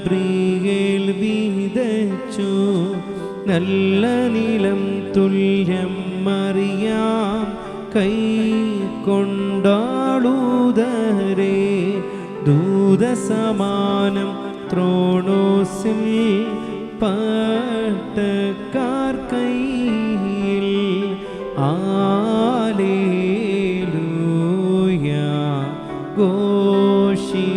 Gabriel വിതച്ചു, നല്ല നിലം തുല്യം മറിയാം കൈ കൊണ്ടാളൂതരേ. ദൂതസമാനം ത്രോണോസിൽ പട്ടക്കാർ കൈയിൽ. ഹല്ലേലൂയ ഘോഷിച്ചിടുന്നു.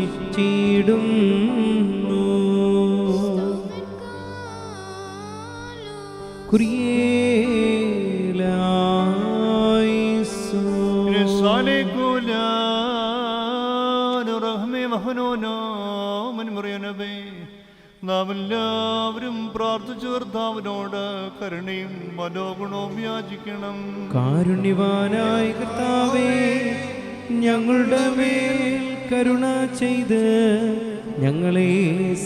നാം എല്ലാവരും പ്രാർത്ഥിച്ചു കർത്താവിനോട് കരുണയും മനോഗുണവും യാചിക്കണം. കാരുണ്യവാനായ കർത്താവേ, ഞങ്ങളുടെ മേൽ കരുണ ചെയ്ത് ഞങ്ങളെ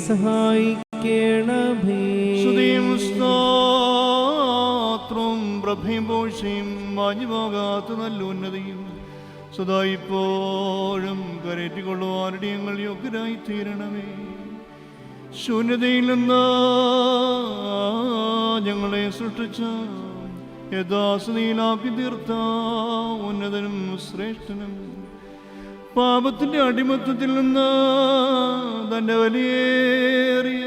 സഹായിക്കണമേ. സ്തുതിയും സ്തോത്രവും പ്രഭയും പോഷയും മാഞ്ഞുപോകാത്ത നല്ല ഉന്നതിയും സദാ ഇപ്പോഴും കരേറ്റിക്കൊള്ളുവാനുടെ ഞങ്ങൾ യോഗ്യരായി തീരണമേ. ശൂന്യതയിൽ നിന്ന് ഞങ്ങളെ സൃഷ്ടിച്ച യഥാസ്ഥിതിയിലാക്കി തീർത്ത ഉന്നതനും ശ്രേഷ്ഠനും, പാപത്തിന്റെ അടിമത്തത്തിൽ നിന്ന് തന്റെ വലിയേറിയ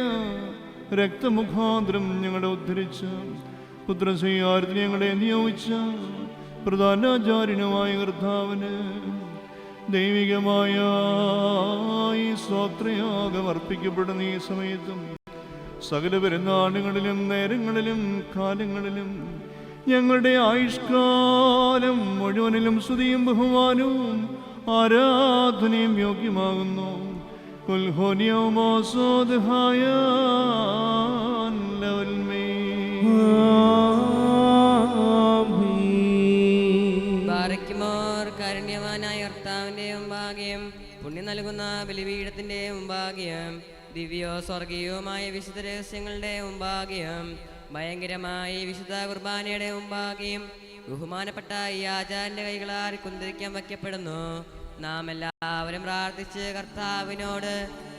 രക്തമുഖാന്തരം ഞങ്ങളെ ഉദ്ധരിച്ച പുത്രശ്രീയാരത്തിന് ഞങ്ങളെ നിയോഗിച്ച പ്രധാനാചാര്യനുമായ കർത്താവിന് ദൈവികമായ ഈ സ്തോത്രയാഗം അർപ്പിക്കപ്പെടുന്ന ഈ സമയത്തും സകല പെരുന്നാളുകളിലും നേരങ്ങളിലും കാലങ്ങളിലും ഞങ്ങളുടെ ആയുഷ്കാലം മുഴുവനിലും സ്തുതിയും ബഹുമാനവും ആരാധനയും യോഗ്യമാകുന്നു. കാരുണ്യവാനായ കർത്താവിന്റെ മുമ്പാകെയും പുണ്യം നൽകുന്ന ബലിപീഠത്തിന്റെ മുമ്പാകെയും ദിവ്യോ സ്വർഗീയവുമായ വിശുദ്ധ രഹസ്യങ്ങളുടെ മുമ്പാകെയും ഭയങ്കരമായ വിശുദ്ധ കുർബാനയുടെ മുമ്പാകെയും ബഹുമാനപ്പെട്ട ഈ ആചാര്യന്റെ കൈകളാൽ കുന്തിരിക്കാൻ വയ്ക്കപ്പെടുന്നു. നാം എല്ലാവരും പ്രാർത്ഥിച്ച് കർത്താവിനോട്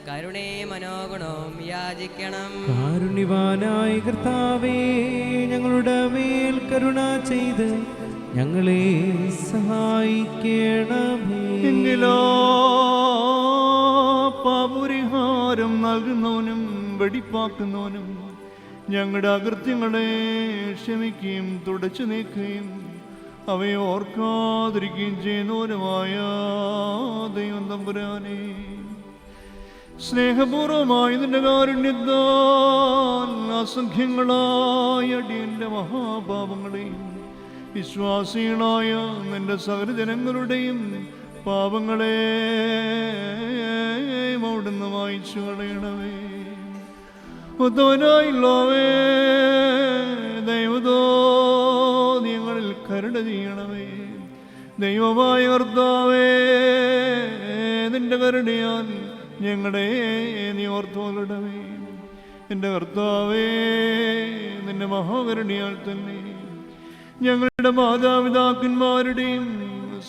കരുണയും മനോഗുണവും യാചിക്കണം. കാരുണ്യവാനായ കർത്താവേ, ഞങ്ങളുടെ മേൽ കരുണ ചെയ്ത് ഞങ്ങളെ സഹായിക്കണമേ. പാപപരിഹാരം നൽകുന്നവനും വെടിപ്പാക്കുന്നവനും ഞങ്ങളുടെ അകൃത്യങ്ങളെ ക്ഷമിക്കുകയും തുടച്ചു നീക്കുകയും അവയെ ഓർക്കാതിരിക്കുകയും ചെയ്യുന്നവനുമായ ദൈവം തമ്പുരാനെ, സ്നേഹപൂർവമായ നിന്റെ കാരുണ്യത്താൽ അസംഖ്യങ്ങളായ അടിയന്റെ മഹാപാപങ്ങളെയും വിശ്വാസികളായ നിന്റെ സകല ജനങ്ങളുടെയും പാപങ്ങളെ അവിടുന്ന് വായിച്ചു കളയണമേ. ഉത്തമനായുള്ളവേ, ദൈവതോ ഞങ്ങളിൽ കരുണ ചെയ്യണമേ. ദൈവമായ കർത്താവേ, നിന്റെ കരുണയാൽ ഞങ്ങളെ നീ ഓർത്തുകൊള്ളണമേ. എൻ്റെ കർത്താവേ, നിന്റെ മഹാകരുണയാൽ തന്നെ ഞങ്ങളുടെ മാതാപിതാക്കന്മാരുടെയും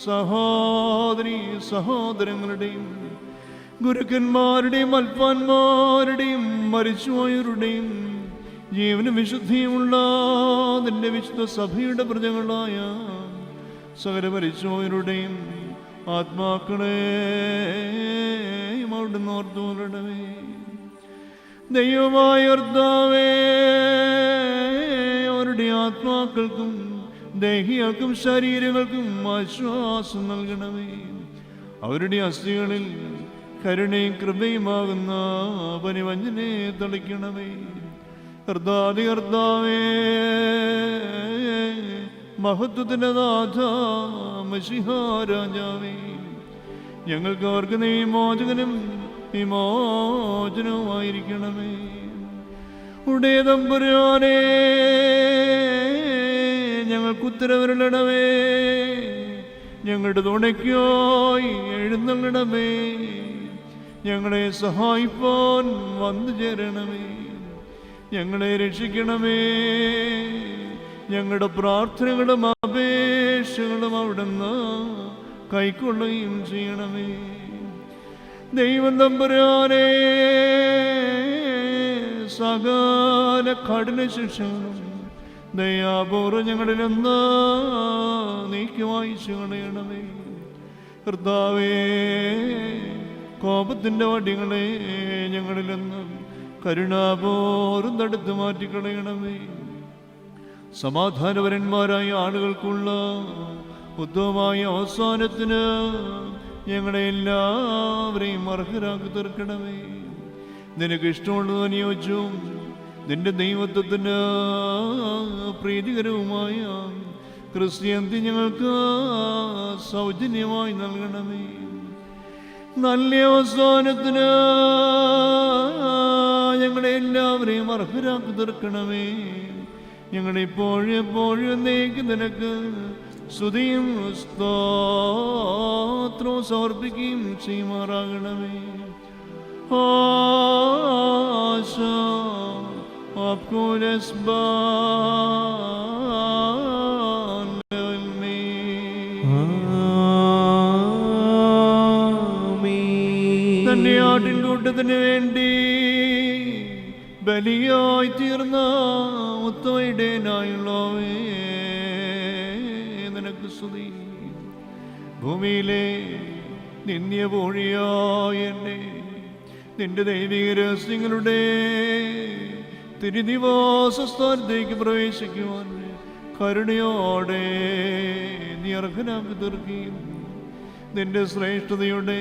സഹോദരീ സഹോദരങ്ങളുടെയും ഗുരുക്കന്മാരുടെയും അൽപ്പാന്മാരുടെയും മരിച്ചുപോയവരുടെയും ജീവനും വിശുദ്ധിയുമുള്ള നിന്റെ വിശുദ്ധ സഭയുടെ പ്രജകളായ സകല മരിച്ചുപോയവരുടെയും ആത്മാക്കളെ അവിടുന്ന് ഓർത്തുകൊള്ളണമേ. ദൈവമായ കർത്താവേ, അവരുടെ ആത്മാക്കൾക്കും ദേഹികൾക്കും ശരീരങ്ങൾക്കും ആശ്വാസം നൽകണമേ. അവരുടെ അസ്ഥികളിൽ കരുണയും കൃപയുമാകുന്ന പനിവഞ്ചനെ തളിക്കണമേ. കർത്താവേ, മഹത്വത്തിന്റെ നാഥ മശിഹാ രാജാവേ, ഞങ്ങൾക്ക് അവർക്ക് നീ മോചകനും വിമോചനവുമായിരിക്കണമേ. ഉടേ തമ്പുരാനേ, ഞങ്ങൾക്ക് ഉത്തരവരുളണമേ. ഞങ്ങളുടെ തുണയ്ക്കായി എഴുന്നള്ളണമേ. ഞങ്ങളെ സഹായിപ്പാൻ വന്നു ചേരണമേ. ഞങ്ങളെ രക്ഷിക്കണമേ. ഞങ്ങളുടെ പ്രാർത്ഥനകളും അപേക്ഷകളും അവിടുന്ന് കൈക്കൊള്ളുകയും ചെയ്യണമേ. ദൈവം തമ്പുരാനേ, സകല കഠിന ശിക്ഷകളും ദയാപൂർവ്വം ഞങ്ങളിൽ നിന്ന് നീക്കി വായിച്ചു കളയണമേ. കർത്താവേ, കോപത്തിൻ്റെ വടികളെ ഞങ്ങളിൽ നിന്ന് കരുണാപൂർവ്വം തടുത്തു മാറ്റിക്കളയണമേ. സമാധാനപരന്മാരായ ആളുകൾക്കുള്ള ഉത്തമമായ അവസാനത്തിന് ഞങ്ങളെ എല്ലാവരെയും അർഹരാക്കി തീർക്കണമേ. നിനക്ക് ഇഷ്ടമുള്ളത് അനുയോജ്യവും നിന്റെ ദൈവത്വത്തിന് പ്രീതികരവുമായ ക്രിസ്ത്യാനിറ്റി ഞങ്ങൾക്ക് സൗജന്യമായി നൽകണമേ. നല്ല അവസാനത്തിന് ഞങ്ങളെ എല്ലാവരെയും അർഹരാക്കി തീർക്കണമേ. ഞങ്ങളിപ്പോഴും എപ്പോഴും എന്നേക്കും നിനക്ക് സ്തുതിയും സ്തോത്രവും സമർപ്പിക്കുകയും ചെയ്യുമാറാകണമേ. ആശാ आपको തന്റെ ആട്ടിൻകൂട്ടത്തിന് വേണ്ടി ബലിയായി തീർന്ന ഉത്തമയിടേനായുള്ളവേ, നിനക്ക് സ്തുതി. ഭൂമിയിലെ നിന്ദ്യപൂഴിയായ എന്നെ നിന്റെ ദൈവിക രഹസ്യങ്ങളുടെ തിരുനിവാസസ്ഥാനത്തേക്ക് പ്രവേശിക്കുവാൻ കരുണയോടെ നീ അർഹനാക്കി തീർക്കുകയും നിന്റെ ശ്രേഷ്ഠതയുടെ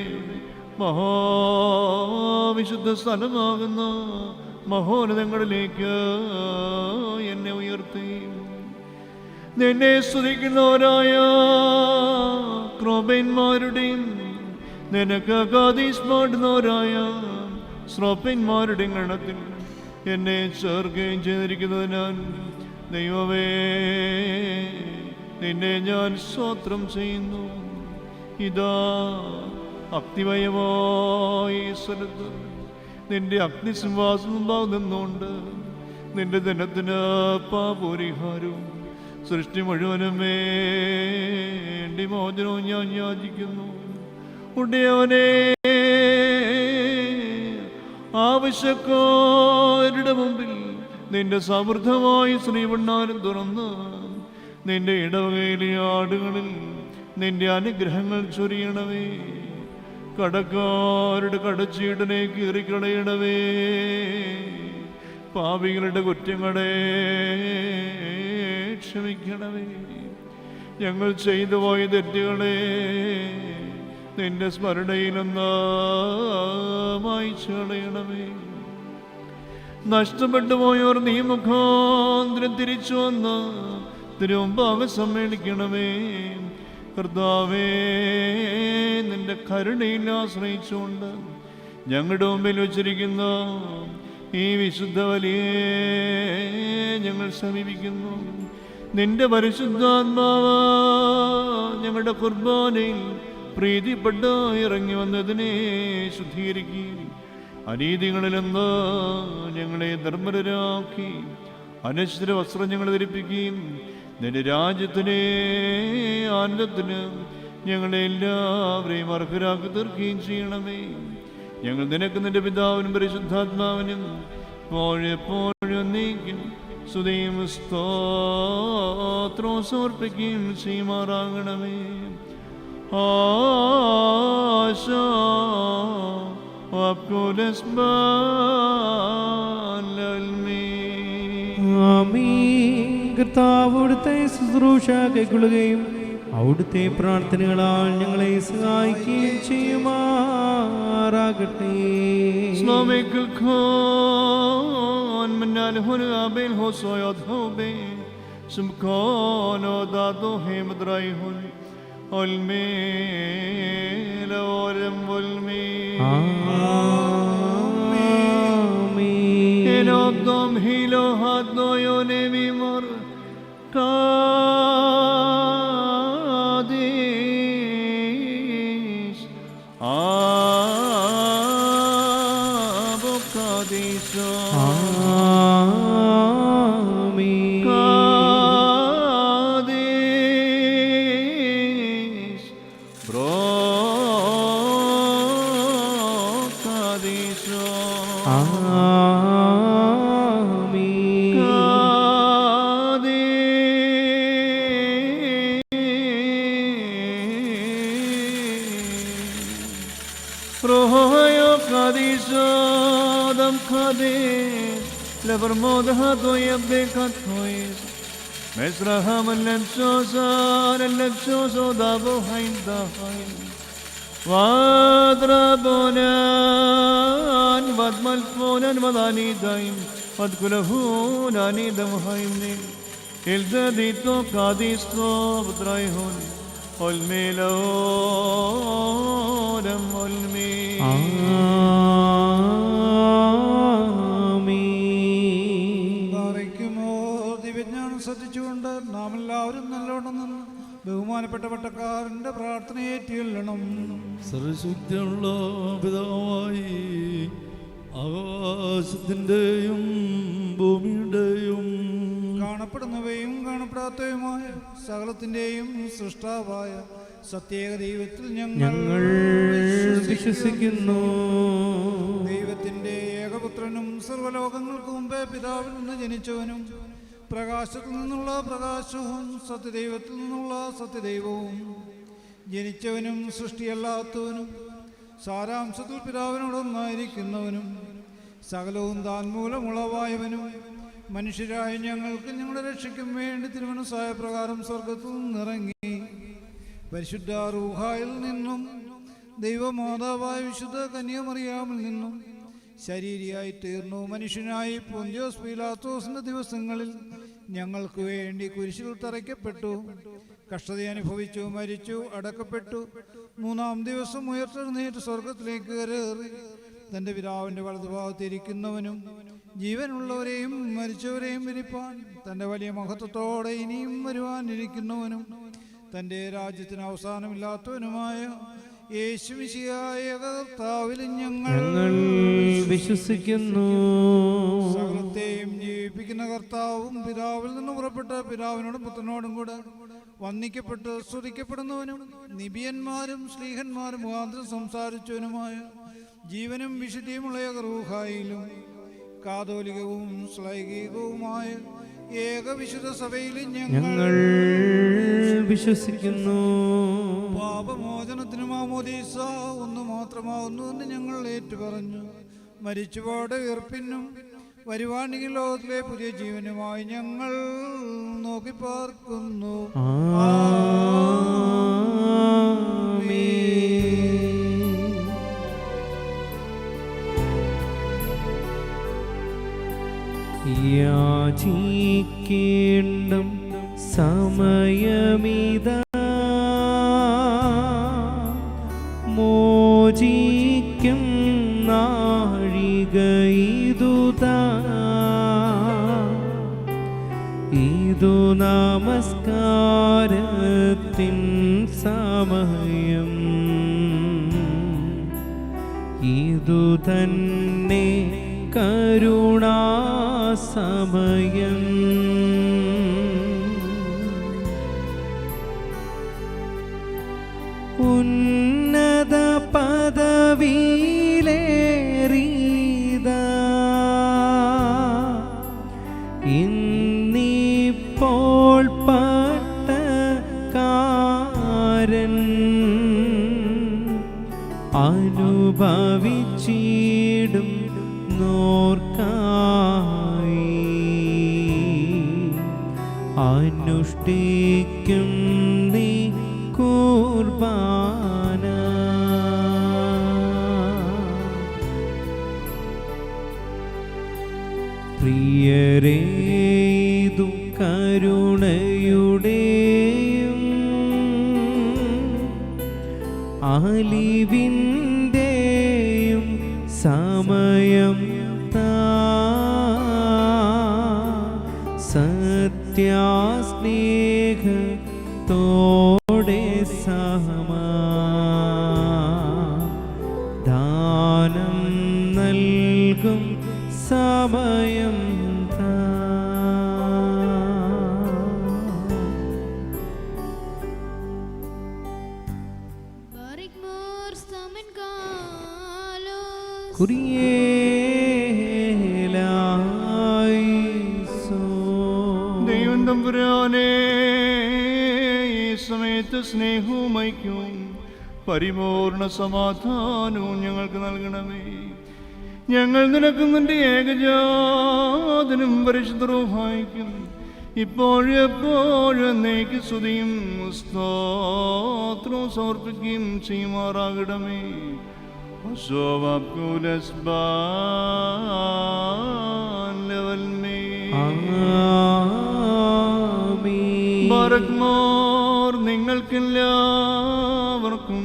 മഹാവിശുദ്ധ സ്ഥലമാകുന്ന മഹോന്നതങ്ങളിലേക്ക് എന്നെ ഉയർത്തി നിന്നെ സ്തുതിക്കുന്നവരായ ക്രോബന്മാരുടെയും നിനക്ക് കാദീസ് പാടുന്നവരായ ശ്രോപ്പന്മാരുടെയും ഗണത്തിൽ എന്നെ ചേർക്കുകയും ചെയ്തിരിക്കുന്നതിനാൽ ദൈവമേ, നിന്നെ ഞാൻ സ്തോത്രം ചെയ്യുന്നു. ഇതാ അഗ്നിമയമായ ഈ സ്ഥലത്ത് നിന്റെ അഗ്നിസിംഹാസനം നിന്നുകൊണ്ട് നിന്റെ ദിനത്തിന് പാപപരിഹാരവും സൃഷ്ടി മുഴുവനും വേണ്ടി മോചനവും ഞാൻ യാചിക്കുന്നു. ഉടയവനെ, ആവശ്യക്കാരുടെ മുമ്പിൽ നിന്റെ സമൃദ്ധമായ ശ്രീവണ്ണാരം തുറന്ന് നിന്റെ ഇടവകയിലെ ആടുകളിൽ നിന്റെ അനുഗ്രഹങ്ങൾ ചൊരിയണമേ. കടക്കാരുടെ കടച്ചീടനെ കീറിക്കളയണമേ. പാപികളുടെ കുറ്റങ്ങളെ ക്ഷമിക്കണമേ. ഞങ്ങൾ ചെയ്തു പോയ തെറ്റുകളെ നിന്റെ സ്മരണയിലൊന്ന് മായ്ച്ചു കളയണമേ. നഷ്ടപ്പെട്ടു പോയവർ നീ മുഖാന്തരം തിരിച്ചു വന്ന് തിരുമുമ്പാകെ സമ്മേളിക്കണമേ. കർത്താവേ, നിന്റെ കരുണയിൽ ആശ്രയിച്ചുകൊണ്ട് ഞങ്ങളുടെ മുമ്പിൽ വച്ചിരിക്കുന്ന ഈ വിശുദ്ധ ബലിയെ ഞങ്ങൾ സമീപിക്കുന്നു. നിന്റെ പരിശുദ്ധാത്മാവ് ഞങ്ങളുടെ കുർബാനയിൽ പ്രീതിപ്പെട്ട് ഇറങ്ങി വന്നതിനെ ശുദ്ധീകരിക്കുകയും അനീതികളിൽ നിന്ന് ഞങ്ങളെ നിർമ്മലരാക്കി അനശ്വര വസ്ത്രം ഞങ്ങളെ ധരിപ്പിക്കുകയും നിന്റെ രാജ്യത്തിനെ ആനന്ദത്തിന് ഞങ്ങളെ എല്ലാവരെയും അർഹരാക്കി തീർക്കുകയും ചെയ്യണമേ. ഞങ്ങൾ നിനക്ക് നിന്റെ പിതാവിനും പരിശുദ്ധാത്മാവിനും എപ്പോഴും നീക്കും സ്തുതിയും സ്തോത്രവും സമർപ്പിക്കുകയും ചെയ്യുമാറാകണമേ. ആശാ आपको കർത്താവ് അവിടുത്തെ ശുശ്രൂഷ കൈക്കൊള്ളുകയും അവിടുത്തെ പ്രാർത്ഥനകളാൽ ഞങ്ങളെ സഹായിക്കുകയും ചെയ്യുമാറാകട്ടെ. Enobdom hilo hadno yone mimor Kadis Abo Kadiso Amen. Kadis Bro Kadiso Amen. Adam Kadesh, Levermodha Doyab de Katois, Mesraham and Lepsosa, Dabo Hain Dahain, Vadrabonan, Vadmalfonan, Vadani Daim, Vadkulahun, Anidam Haimnim, Ildadito Kadisto, Draihun. Olmeloram olme. ദിവ്യജ്ഞാനം ശ്രദ്ധിച്ചുകൊണ്ട് നാം എല്ലാവരും നല്ലോണം നിന്ന് ബഹുമാനപ്പെട്ട പട്ടക്കാരന്റെ പ്രാർത്ഥനയെ ഏറ്റുകൊള്ളണം. സർവശക്തിയുള്ള പിതാവായി ആകാശത്തിൻ്റെയും ഭൂമിയുടെയും കാണപ്പെടുന്നവയും കാണപ്പെടാത്തവയുമായ സകലത്തിന്റെയും സൃഷ്ടാവായ സത്യേക ദൈവത്തിൽ ഞങ്ങൾ വിശ്വസിക്കുന്നു. ദൈവത്തിന്റെ ഏകപുത്രനും സർവ്വലോകങ്ങൾക്ക് മുമ്പേ പിതാവിൽ നിന്ന് ജനിച്ചവനും പ്രകാശത്തിൽ നിന്നുള്ള പ്രകാശവും സത്യദൈവത്തിൽ നിന്നുള്ള സത്യദൈവവും ജനിച്ചവനും സൃഷ്ടിയല്ലാത്തവനും സാരാംശത്തിൽ പിതാവിനോടൊന്നായിരിക്കുന്നവനും സകലവും താൻ മൂലമുളവായവനും മനുഷ്യരായ ഞങ്ങൾക്ക് ഞങ്ങളുടെ രക്ഷയ്ക്കും വേണ്ടി തിരുമനസ്സായ പ്രകാരം സ്വർഗത്തിൽ നിന്നിറങ്ങി പരിശുദ്ധ റൂഹായിൽ നിന്നും ദൈവമാതാവായ വിശുദ്ധ കന്യാമറിയാമിൽ നിന്നും ശരീരിയായി തീർന്നു. മനുഷ്യനായി പൊന്തിയോസ് പീലാത്തോസിന്റെ ദിവസങ്ങളിൽ ഞങ്ങൾക്ക് വേണ്ടി കുരിശിൽ തറയ്ക്കപ്പെട്ടു, കഷ്ടത അനുഭവിച്ചു, മരിച്ചു, അടക്കപ്പെട്ടു. മൂന്നാം ദിവസം ഉയർത്തെഴുന്നേറ്റ് സ്വർഗത്തിലേക്ക് കയറി തൻ്റെ പിതാവിൻ്റെ വലതുഭാഗത്തിരിക്കുന്നവനും ജീവനുള്ളവരെയും മരിച്ചവരെയും വിരിപ്പാൻ തൻ്റെ വലിയ മഹത്വത്തോടെ ഇനിയും വരുവാനിരിക്കുന്നവനും തൻ്റെ രാജ്യത്തിന് അവസാനമില്ലാത്തവനുമായ യേശുമിശിഹായ കർത്താവിൽ ഞങ്ങൾ വിശ്വസിക്കുന്നു. സകലത്തെയും ജീവിപ്പിക്കുന്ന കർത്താവും പിതാവിൽ നിന്ന് പുറപ്പെട്ട പിതാവിനോടും പുത്രനോടും കൂടെ വന്ദിക്കപ്പെട്ട് സ്തുതിക്കപ്പെടുന്നവനും നിബിയന്മാരും ശ്ലീഹന്മാരും മുഖാന്തരം സംസാരിച്ചവനുമായ ജീവനും വിശുദ്ധിയുമുള്ള റൂഹായിലും കാതോലികവും ശ്ലൈകികവുമായ ഏകവിശുദ്ധ സഭയിൽ ഞങ്ങൾ വിശ്വസിക്കുന്നു. പാപമോചനത്തിന് മാമോദീസ ഒന്ന് മാത്രമാവുന്നു എന്ന് ഞങ്ങൾ ഏറ്റുപറഞ്ഞു. മരിച്ചുപാട് ഉയർപ്പിനും വരുവാണെങ്കിൽ ലോകത്തിലെ പുതിയ ജീവനുമായി ഞങ്ങൾ നോക്കി പാർക്കുന്നു. യാചിക്കേണ്ടും സമയമിതാ, മോചിക്കും നാഴികയിതുതാ, ഇതു നമസ്കാരത്തിൻ സമയം, ഇതു തന്നെ കരുണാസമയം. ഉന്നത പദവിയിലേറിയതാ ഇന്നിപ്പോൾ പട്ടക്കാരൻ അനുഭവിച്ചിടും നോർക്കായി അനുഷ്ഠിക്കും നീ കുർബാന. പ്രിയരേതു കരുണയുടെയും അലിവിൻ്റെയും സമയം സത്യാസ്നേഹത്തോടെ ദാനം നൽകും സമയം ദൈവം തമ്പുരാനേ, ഈ സമയത്ത് സ്നേഹവും ഐക്യവും പരിപൂർണ സമാധാനവും ഞങ്ങൾക്ക് നൽകണമേ. ഞങ്ങൾ നിനക്കും നിന്റെ ഏകജാതനും പരിശുദ്ധ റൂഹായിക്കും ഇപ്പോഴും എപ്പോഴും എന്നേക്ക് സ്തുതിയും സ്തോത്രവും സമർപ്പിക്കുകയും ചെയ്യുമാറാകണമേ. നിങ്ങൾക്കെല്ലാവർക്കും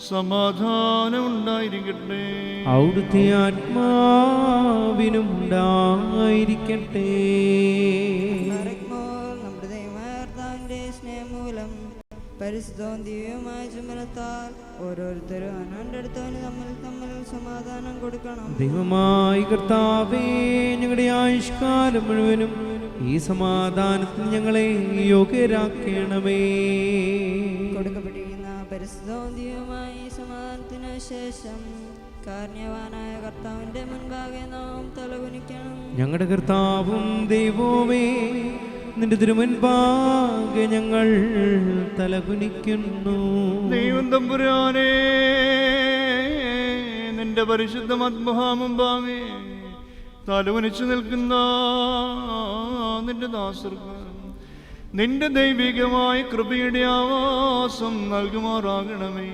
സമാധാനം ഉണ്ടായിരിക്കട്ടെ. അവിടുത്തെ ആത്മാവിനും ഉണ്ടായിരിക്കട്ടെ. നമ്മുടെ ദൈവമാർത്താവിന്റെ സ്നേഹം മൂലം പരിശുദ്ധവും ദിവ്യവുമായ ചുമലത്താൽ ഓരോരുത്തരും അവനവൻ്റെ തമ്മിൽ സമാധാനം കൊടുക്കണം. ദൈവമായ കർത്താവേ, ഞങ്ങളുടെ ആയുഷ്കാലം മുഴുവനും ഈ സമാധാനത്തിന് ഞങ്ങളെ യോഗ്യരാക്കണമേ. കൊടുക്കപ്പെട്ടിരിക്കുന്ന പരിശുദ്ധവും ദിവ്യവുമായ ഈ സമാധാനത്തിന് ശേഷം കാരുണ്യവാനായ കർത്താവിന്റെ മുൻപാകെ നാം തലകുനിക്കണം. ഞങ്ങളുടെ കർത്താവും ദൈവവുമേ, നിന്റെ തിരുമുൻപാകെ ഞങ്ങൾ തലകുനിക്കുന്നു. ദൈവം തമ്പുരാനേ, നിന്റെ പരിശുദ്ധ മുമ്പാകെ തലകുനിച്ചു നിൽക്കുന്ന നിന്റെ ദാസർക്ക് നിന്റെ ദൈവികമായ കൃപയുടെ ആവാസം നൽകുമാറാകണമേ.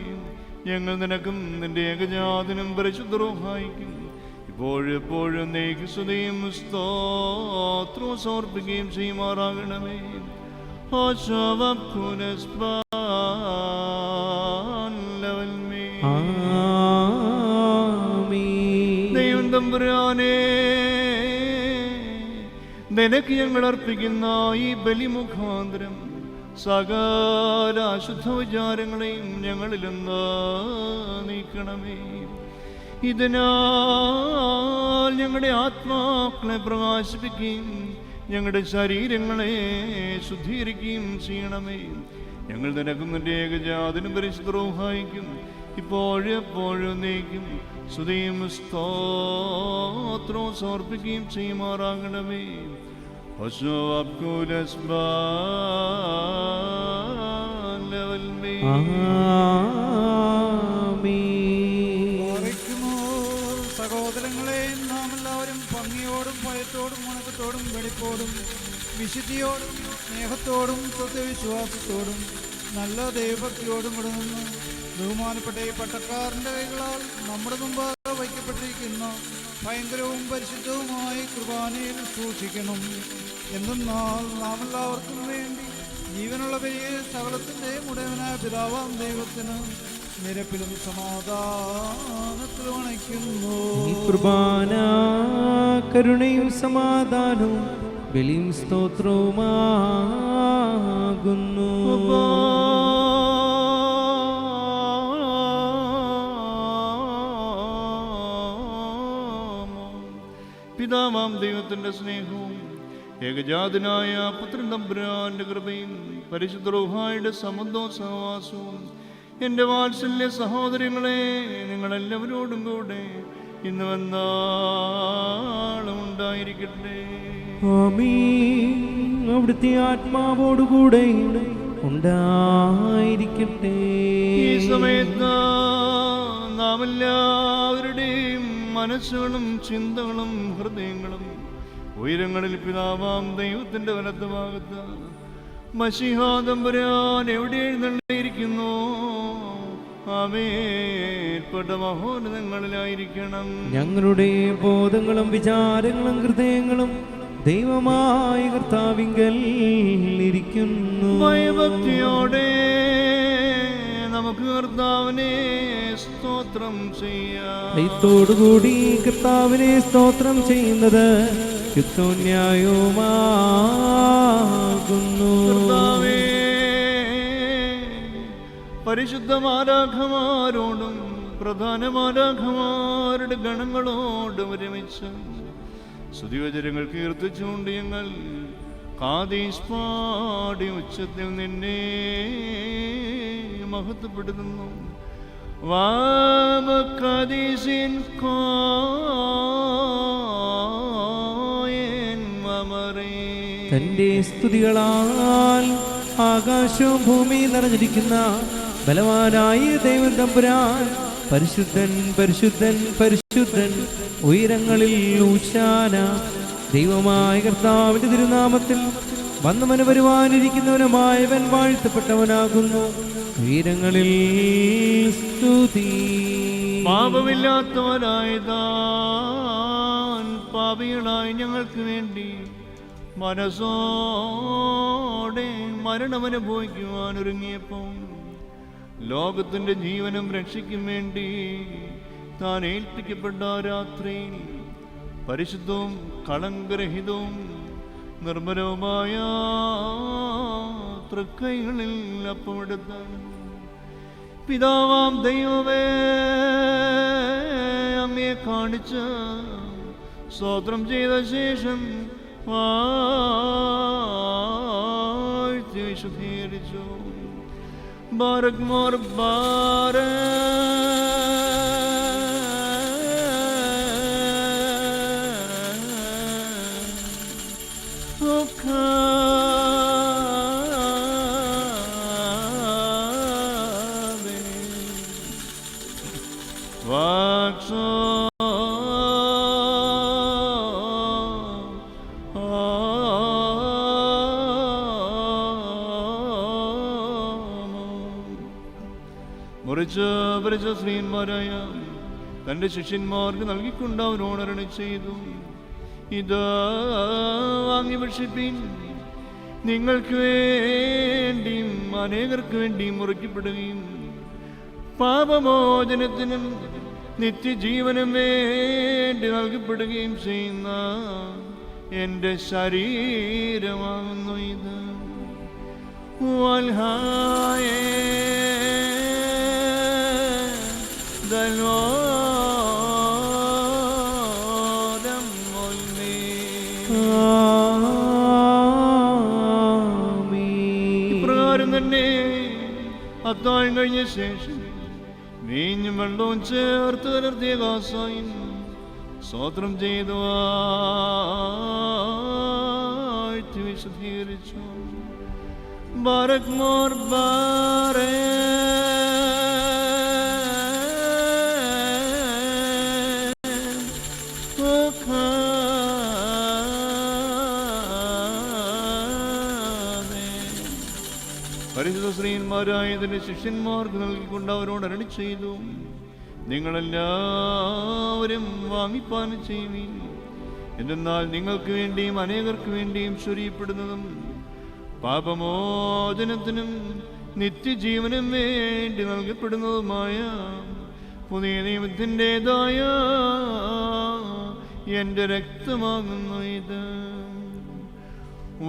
ഞങ്ങൾ നിനക്കും നിന്റെ ഏകജാതനും പരിശുദ്ധ റൂഹായിക്കും ഇപ്പോഴെപ്പോഴും നീക്ക് സ്തുതിയും സ്തോത്രവും സമർപ്പിക്കുകയും ചെയ്യുമാറാകണമേ. ദൈവം തമ്പുരാനേ, നിനക്ക് ഞങ്ങൾ അർപ്പിക്കുന്ന ഈ ബലിമുഖാന്തരം സകല അശുദ്ധ വിചാരങ്ങളെയും ഞങ്ങളിൽ നിന്ന് നീക്കണമേ. ഇതിനാൽ ഞങ്ങളുടെ ആത്മാക്കളെ പ്രകാശിപ്പിക്കുകയും ഞങ്ങളുടെ ശരീരങ്ങളെ ശുദ്ധീകരിക്കുകയും ചെയ്യണമേ. ഞങ്ങൾ നിനക്കും നിന്റെ ഏകജാതനും പരിശുദ്ധ റൂഹായിക്കും ഇപ്പോഴെപ്പോഴും നീക്കും സ്തുതിയും സ്തോത്രവും സമർപ്പിക്കുകയും ചെയ്യുമാറാകണമേ. സഹോദരങ്ങളെ, നാം എല്ലാവരും ഭംഗിയോടും ഭയത്തോടും വണക്കത്തോടും വെടിപ്പോടും വിശുദ്ധിയോടും സ്നേഹത്തോടും സത്യവിശ്വാസത്തോടും നല്ല ദൈവഭക്തിയോടും കൂടെ നിന്ന് ബഹുമാനപ്പെട്ട ഈ പട്ടക്കാരൻ്റെ കൈകളാൽ നമ്മുടെ മുമ്പാകെ വയ്ക്കപ്പെട്ടിരിക്കുന്ന ഭയങ്കരവും പരിശുദ്ധവുമായ കുർബാനയിൽ സൂക്ഷിക്കണം. എന്തെന്നാൽ നാം എല്ലാവർക്കും വേണ്ടി ജീവനുള്ള വലിയ സകലത്തിൻ്റെ ഉടയവനായ പിതാവാം ദൈവത്തിന് നിരപ്പിലും സമാധാനത്തിലും അണയ്ക്കുന്നു. ഈ കുർബാന കരുണയും സമാധാനവും ബലിയും സ്തോത്രവുമാകുന്നു. പിതാവാം ദൈവത്തിന്റെ സ്നേഹവും ഏകജാതനായ പുത്രൻ തമ്പുരാന്റെ കൃപയും പരിശുദ്ധ റൂഹായുടെ സമന്തവും സഹവാസവും എൻ്റെ വാത്സല്യ സഹോദരങ്ങളെ നിങ്ങളെല്ലാവരോടും കൂടെ ഇന്ന് വന്നാളും ഉണ്ടായിരിക്കട്ടെ. ആമീൻ. അവിടുത്തെ ആത്മാവോടുകൂടെ ഉണ്ടായിരിക്കട്ടെ. ഈ സമയത്ത് നാം എല്ലാവരുടെയും മനസ്സുകളും ചിന്തകളും ഹൃദയങ്ങളും ഉയരങ്ങളിൽ പിതാവാം ദൈവത്തിന്റെ വലത്ത് ഭാഗത്ത് മശീഹാ തമ്പുരാൻ എവിടെ എഴുന്നള്ളിയിരിക്കുന്നു ആമേൽപ്പെട്ട മഹോന്നതങ്ങളിലായിരിക്കണം. ഞങ്ങളുടെ ബോധങ്ങളും വിചാരങ്ങളും ഹൃദയങ്ങളും ദൈവമായ കർത്താവിങ്കൽ ഇരിക്കുന്നു. ഭയഭക്തിയോടെ നമുക്ക് കർത്താവിനെ സ്തോത്രം ചെയ്യാം. ദൈവത്തോടുകൂടി കർത്താവിനെ സ്തോത്രം ചെയ്യുന്നത് യുക്തവും ന്യായവുമാകുന്നു. കർത്താവേ, പരിശുദ്ധ മാലാഖമാരോടും പ്രധാന മാലാഖമാരുടെ ഗണങ്ങളോടും ഒരുമിച്ച് സ്തുതിവചനങ്ങൾ കീർത്തിച്ചുകൊണ്ട് ഞങ്ങൾ കാദീസ് പാടി ഉച്ചത്തിൽ നിന്നെ മഹത്വപ്പെടുത്തുന്നു. തന്റെ സ്തുതികളാൽ ആകാശവും ഭൂമിയും നിറഞ്ഞിരിക്കുന്ന ബലവാനായ ദൈവം തമ്പുരാൻ പരിശുദ്ധൻ പരിശുദ്ധൻ പരിശുദ്ധൻ പരിശുദ്ധൻ ഉയരങ്ങളിൽ ഊശാന. ദൈവമായ കർത്താവിന്റെ തിരുനാമത്തിൽ വന്നവന് വരുവാനിരിക്കുന്നവനുമായവൻ വാഴ്ത്തപ്പെട്ടവനാകുന്നു. ഉയരങ്ങളിൽ സ്തുതി. പാപമില്ലാത്തവനായതാൻ പാപികളായി ഞങ്ങൾക്ക് വേണ്ടി മനസ്സോടെ മരണമനുഭവിക്കുവാൻ ഒരുങ്ങിയപ്പോൾ ലോകത്തിന്റെ ജീവനും രക്ഷയ്ക്കും വേണ്ടി താൻ ഏൽപ്പിക്കപ്പെട്ട രാത്രിയിൽ പരിശുദ്ധവും കളങ്കരഹിതവും നിർമ്മലവുമായ തൃക്കൈകളിൽ അപ്പമെടുത്ത് പിതാവാം ദൈവമേ അങ്ങയെ കാണിച്ച് സ്തോത്രം ചെയ്ത ശേഷം വാഴ്ത്തി വിശുദ്ധീകരിച്ചു. ബാരക് മോർ ബാര മുറിച്ച ശ്രീന്മാരായ തൻ്റെ ശിഷ്യന്മാർക്ക് നൽകിക്കൊണ്ട് അവരോട് അരുളി ചെയ്തു, ഇത് വാങ്ങി ഭക്ഷിപ്പിൻ. നിങ്ങൾക്ക് വേണ്ടിയും അനേകർക്ക് വേണ്ടിയും മുറിക്കപ്പെടുകയും പാപമോചനത്തിനും നിത്യജീവനും വേണ്ടി നൽകപ്പെടുകയും ചെയ്യുന്ന എൻ്റെ ശരീരമാകുന്നു ഇത്. വൽഹായേ ഇപ്രകാരം തന്നെ അത്താഴം കഴിഞ്ഞ ശേഷം വീഞ്ഞും വെള്ളവും ചേർത്ത് കലർത്തിയ കാസായും സ്തോത്രം ചെയ്തു വിശദീകരിച്ചു. ബാരക് മോർ ബാരേ പരിശുദ്ധ ശ്രീന്മാരായതിന്റെ ശിഷ്യന്മാർക്ക് നൽകിക്കൊണ്ട് അവരോട് അരുളി ചെയ്തു, നിങ്ങളെല്ലാവരും വാങ്ങിപ്പാനം ചെയ്യുവീൻ. എന്നാൽ നിങ്ങൾക്ക് വേണ്ടിയും അനേകർക്ക് വേണ്ടിയും ചൊരിയപ്പെടുന്നതും പാപമോചനത്തിനും നിത്യജീവനും വേണ്ടി നൽകപ്പെടുന്നതുമായ പുതിയ നിയമത്തിൻ്റെതായ എൻ്റെ രക്തമാകുന്നു ഇത്.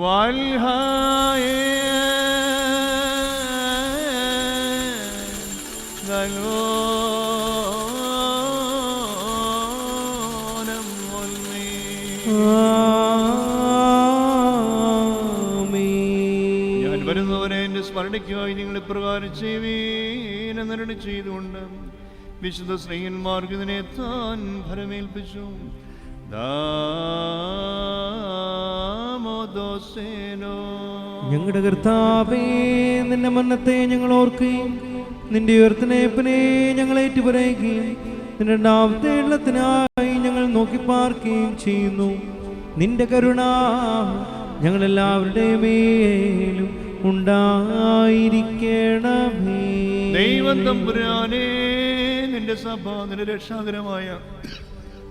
വാൽഹായേ ഞാൻ വരുന്നവരെ എൻ്റെ സ്മരണയ്ക്കായി നിങ്ങൾ ഇപ്രകാരം ചെയ്യുവീനെന്നരടി ചെയ്തുകൊണ്ട് വിശുദ്ധ സ്നേഹന്മാർക്ക് ഇതിനെ താൻ ഫലമേൽപ്പിച്ചു. ഞങ്ങളുടെ കർത്താവേ, നിന്റെ മരണത്തെ ഞങ്ങൾ ഓർക്കുകയും നിന്റെ ഉയർത്തനേപ്പിനെ ഞങ്ങൾ ഏറ്റുപറയുകയും നിന്റെ രണ്ടാമത്തെ എണ്ണത്തിനായി ഞങ്ങൾ നോക്കി പാർക്കുകയും ചെയ്യുന്നു. നിന്റെ കരുണ ഞങ്ങളെല്ലാവരുടെ മേലും ഉണ്ടായിരിക്കണമേ. ദൈവം തമ്പുരാനേ, നിന്റെ സഭ നിന്റെ രക്ഷാകരമായ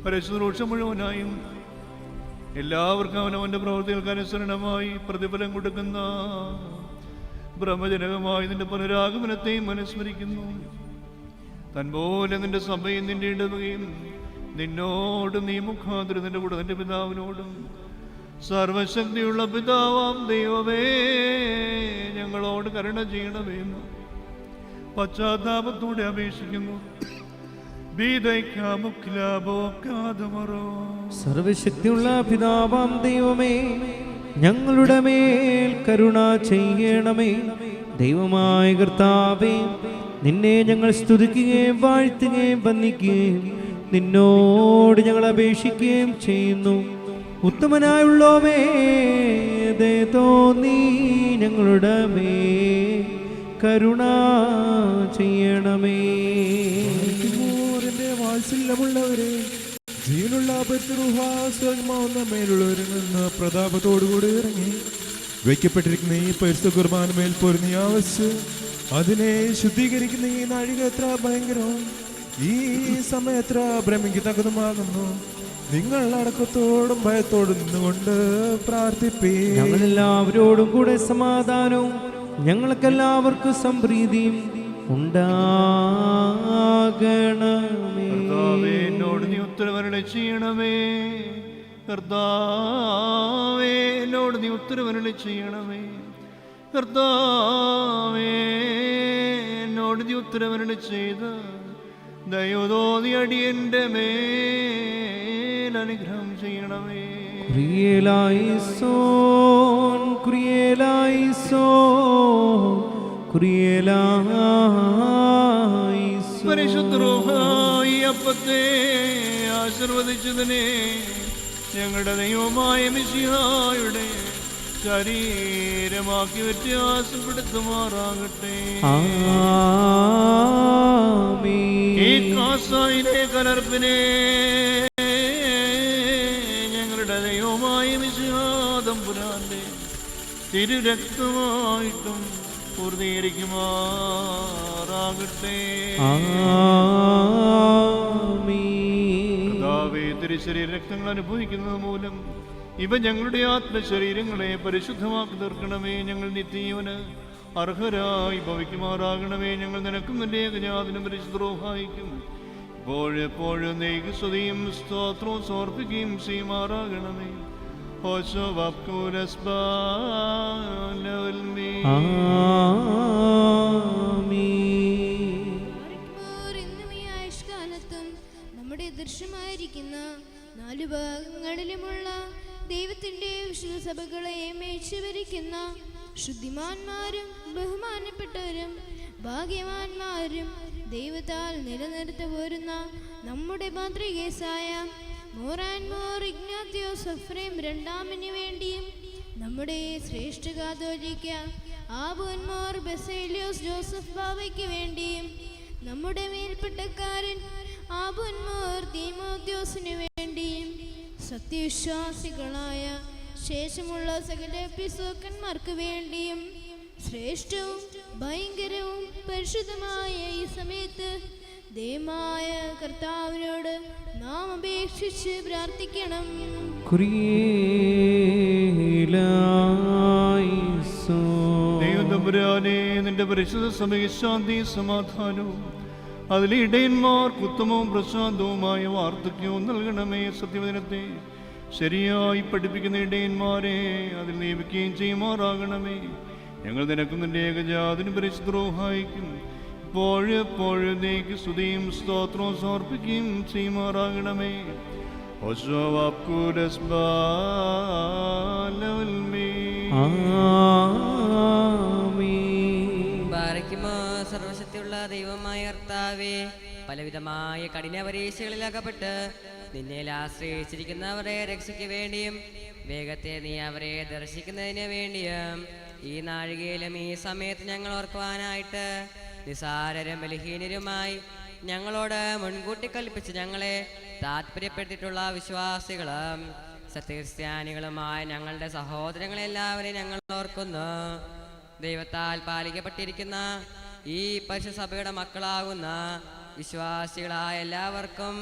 പരിശുശ്രൂഷ മുഴുവനായും എല്ലാവർക്കും അവനവന്റെ പ്രവൃത്തികൾക്ക് അനുസരണമായി പ്രതിഫലം കൊടുക്കുന്ന ബ്രഹ്മജനകമായി നിന്റെ പുനരാഗമനത്തെയും അനുസ്മരിക്കുന്നു. തൻപോലെ നിന്റെ സഭയും നിന്റെ ഇടവകയും നിന്നോടും നീ മുഖാന്തരം നിന്റെ കൂടെ നിന്റെ പിതാവിനോടും സർവശക്തിയുള്ള പിതാവാം ദൈവമേ ഞങ്ങളോട് കരുണ ചെയ്യണമെന്ന് പശ്ചാത്താപത്തോടെ അപേക്ഷിക്കുന്നു. സർവശക്തിയുള്ള പിതാവാം ദൈവമേ, ഞങ്ങളുടെ മേൽ കരുണ ചെയ്യണമേ. ദൈവമായ കർത്താവേ, നിന്നെ ഞങ്ങൾ സ്തുതിക്കുകയും വാഴ്ത്തുകയും വന്ദിക്കുകയും നിന്നോട് ഞങ്ങൾ അപേക്ഷിക്കുകയും ചെയ്യുന്നു. ഉത്തമനായുള്ളവേ, തോന്നി ഞങ്ങളുടെ മേൽ കരുണ ചെയ്യണമേ. വാത്സല്യ ബലമുള്ളവരെ, ജീവനുള്ള പരിശുദ്ധ മേലുള്ളവരിൽ നിന്ന് പ്രതാപത്തോടുകൂടി ഇറങ്ങി വയ്ക്കപ്പെട്ടിരിക്കുന്ന ഈ പരിശുദ്ധ കുർബാനമേൽ പൊരുന്നി ആവശ്യ അതിനെ ശുദ്ധീകരിക്കുന്ന ഈ നാഴിക എത്ര ഭയങ്കരവും ഈ സമയം എത്ര ഭ്രമിക്കത്തക്കതുമാകുന്നു. നിങ്ങൾ അടക്കത്തോടും ഭയത്തോടും നിന്നുകൊണ്ട് പ്രാർത്ഥിപ്പേ. ഞങ്ങളെല്ലാവരോടും കൂടെ സമാധാനവും ഞങ്ങൾക്കെല്ലാവർക്കും സംപ്രീതിയും ഉണ്ടാകണമേ. കർത്താവേ, എന്നോട് നീ ഉത്തരവരുളി ചെയ്യണമേ. കർത്താവേ, എന്നോട് നീ ഉത്തരവരുളി ചെയ്യണമേ. കർത്താവേ, എന്നോട് നീ ഉത്തരവരുളി ചെയ്ത് ദയോതോതി അടിയന്റെ മേൽ അനുഗ്രഹം ചെയ്യണമേ. കുരിയേലായിസോൻ കുരിയേലായിസോൻ കുരിയേലായിസോൻ. പരിശുദ്ധ റൂഹ ഈ അപ്പത്തെ ആശീർവദിച്ചതിനെ ഞങ്ങളുടെ ദൈവമായ മിശിഹായുടെ ശരീരമാക്കി വ്യത്യാസപ്പെടുത്തുമാറാകട്ടെ. ഈ കാസായിലെ കലർപ്പിനെ ഞങ്ങളുടെ ദൈവമായ മിശിഹാ തമ്പുരാന്റെ തിരുരക്തമായിട്ടും പൂർത്തീകരിക്കുമാറാകട്ടെ. കർത്താവേ, തിരുശരീര രക്തങ്ങൾ അനുഭവിക്കുന്നത് മൂലം ഇവ ഞങ്ങളുടെ ആത്മശരീരങ്ങളെ പരിശുദ്ധമാക്കി തീർക്കണമേ. ഞങ്ങൾ നിത്യജീവന് അർഹരായി ഭവിക്കുമാറാകണമേ. ഞങ്ങൾ നിനക്കും നിന്റെ ഏകജാതനും പരിശുദ്ധ റൂഹായിക്കും ഇപ്പോഴെപ്പോഴും നെയ്ക്ക് സ്തുതിയും സ്തോത്രവും സമർപ്പിക്കുകയും ചെയ്യുമാറാകണമേ. നമ്മുടെ ദൃശ്യമായിരിക്കുന്ന 4 ഭാഗങ്ങളിലുമുള്ള ദൈവത്തിന്റെ വിശുദ്ധ സഭകളെ മേച്ചു ഭരിക്കുന്ന ശുദ്ധിമാന്മാരും ബഹുമാനപ്പെട്ടവരും ഭാഗ്യവാന്മാരും ദൈവത്താൽ നിലനിർത്തി പോരുന്ന നമ്മുടെ മാതൃകേസായ മോർ ഇഗ്നാത്യോസ് എഫ്രേം രണ്ടാമന് വേണ്ടിയും നമ്മുടെ ശ്രേഷ്ഠ കാതോലിക്ക ആബുൻമോർ ബസേലിയോസ് ജോസഫ് ബാവയ്ക്ക് വേണ്ടിയും നമ്മുടെ മേൽപ്പെട്ടക്കാരൻ ആബുൻമോർ തീമോത്യോസിന് വേണ്ടിയും സത്യവിശ്വാസികളായ ശേഷമുള്ള സകല എപ്പിസോക്കന്മാർക്ക് വേണ്ടിയും ശ്രേഷ്ഠവും ഭയങ്കരവും പരിശുദ്ധമായ ഈ സമയത്ത് ദൈവമായ കർത്താവിനോട് നാം അപേക്ഷിച്ച് പ്രാർത്ഥിക്കണം. ദൈവം തമ്പുരാനേ, നിന്റെ പരിശുദ്ധ സഭയ്ക്ക് ശാന്തി സമാധാനവും അതിലെ ഇടയന്മാർക്ക് ഉത്തമവും പ്രശാന്തവുമായ വാർദ്ധക്യവും നൽകണമേ. സത്യവചനത്തെ ശരിയായി പഠിപ്പിക്കുന്ന ഇടയന്മാരെ അതിൽ നിയമിക്കുകയും ചെയ്യുമാറാകണമേ. ഞങ്ങൾ നിനക്കും നിന്റെ ഏകജാതനും പരിശുദ്ധ റൂഹായിക്കും ഇപ്പോഴെപ്പോഴും നീക്ക് സ്തുതിയും സ്തോത്രവും സമർപ്പിക്കുകയും ചെയ്യുമാറാകണമേ. സർവശക്തിയുള്ള ദൈവമായ കർത്താവേ, പലവിധമായ കഠിന പരീക്ഷകളിൽ അകപ്പെട്ട് നിന്നിൽ ആശ്രയിച്ചിരിക്കുന്നവരെ രക്ഷയ്ക്ക് വേണ്ടിയും വേഗത്തെ നീ അവരെ ദർശിക്കുന്നതിന് വേണ്ടിയും ഈ നാഴികയിലും ഈ സമയത്ത് ഞങ്ങൾ ഓർക്കുവാനായിട്ട് നിസാരരും ബലഹീനരുമായി ഞങ്ങളോട് മുൻകൂട്ടി കൽപ്പിച്ച് ഞങ്ങളെ താത്പര്യപ്പെട്ടിട്ടുള്ള വിശ്വാസികളും സത്യക്രിസ്ത്യാനികളുമായ ഞങ്ങളുടെ സഹോദരങ്ങളെല്ലാവരെയും ഞങ്ങൾ ഓർക്കുന്നു. ദൈവത്താൽ പാലിക്കപ്പെട്ടിരിക്കുന്ന ഈ പരിശുദ്ധ സഭയുടെ മക്കളാകുന്ന വിശ്വാസികളായ എല്ലാവർക്കും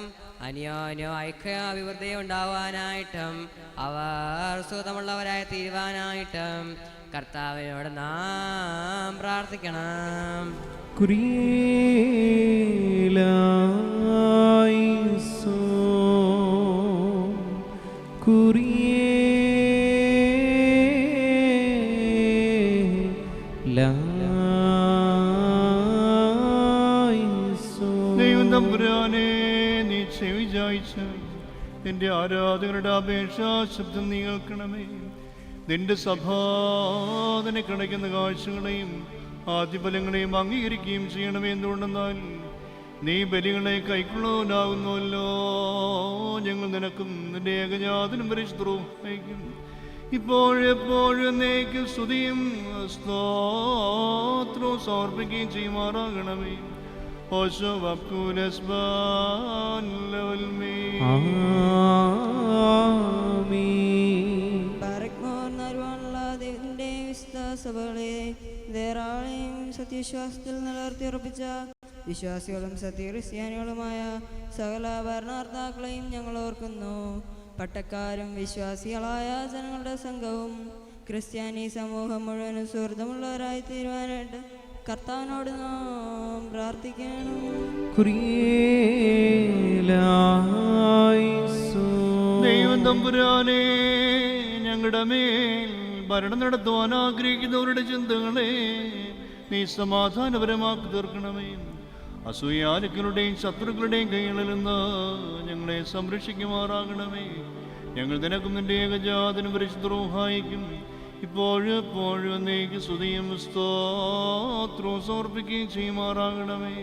അന്യോന്യോ ഐക്യ അഭിവൃദ്ധി ഉണ്ടാവാനായിട്ടും അവർ സുഖമുള്ളവരായി തീരുവാനായിട്ടും കർത്താവിനോട് നാം പ്രാർത്ഥിക്കണം. ദൈവം തമ്പുരാനെ, നീ ചെവി ചായ്ച്ച് നിന്റെ ആരാധകരുടെ അപേക്ഷാ ശബ്ദം നീ കേൾക്കണമേ. നിന്റെ സഭാതനെ കിടക്കുന്ന കാഴ്ചകളെയും ആദ്യഫലങ്ങളെയും അംഗീകരിക്കുകയും ചെയ്യണമേ. എന്തുകൊണ്ടെന്നാൽ നീ ബലികളെ കൈക്കൊള്ളാവുന്നല്ലോ. ഞങ്ങൾ നിനക്കും നിന്റെ ഏകജാതനും പരിശുദ്ധവും ഇപ്പോഴെപ്പോഴും നീക്ക് സ്തുതിയും സ്തോത്രവും സമർപ്പിക്കുകയും ചെയ്യുമാറാകണമേ. ഓശോ വക്കൂലസ്ബാൻ ലവൽമീൻ ആമീൻ. ബാരക്മോർ നരുവാനുള്ള ദൈവത്തിന്റെ വിശുദ്ധ സഭകളെ ധാരാളം സത്യവിശ്വാസത്തിൽ നിലനിർത്തിയുറപ്പിച്ച വിശ്വാസികളും സത്യക്രിസ്ത്യാനികളുമായ സകല ഭരണകർത്താക്കളെയും ഞങ്ങൾ ഓർക്കുന്നു. പട്ടക്കാരും വിശ്വാസികളായ ജനങ്ങളുടെ സംഘവും ക്രിസ്ത്യാനി സമൂഹം മുഴുവനും സുഹൃത്തുമുള്ളവരായി തീരുവാനായിട്ട് കർത്താവിനോട് നാം പ്രാർത്ഥിക്കണം. ദൈവം തമ്പുരാനെ, ഞങ്ങളുടെ മേൽ ഭരണം നടത്തുവാൻ ആഗ്രഹിക്കുന്നവരുടെ ചിന്തകളെ നീ സമാധാനപരമാക്കി തീർക്കണമേ. അസൂയാലുക്കളുടെയും ശത്രുക്കളുടെയും കൈകളിൽ നിന്ന് ഞങ്ങളെ സംരക്ഷിക്കുമാറാകണമേ. ഞങ്ങൾ നിനക്കും നിന്റെ ഏകജാതനും പരിശുദ്ധവും ഇപ്പോഴും എപ്പോഴും എന്നേക്ക് സ്തുതിയും സ്തോത്രവും സമർപ്പിക്കുകയും ചെയ്യുമാറാകണമേ.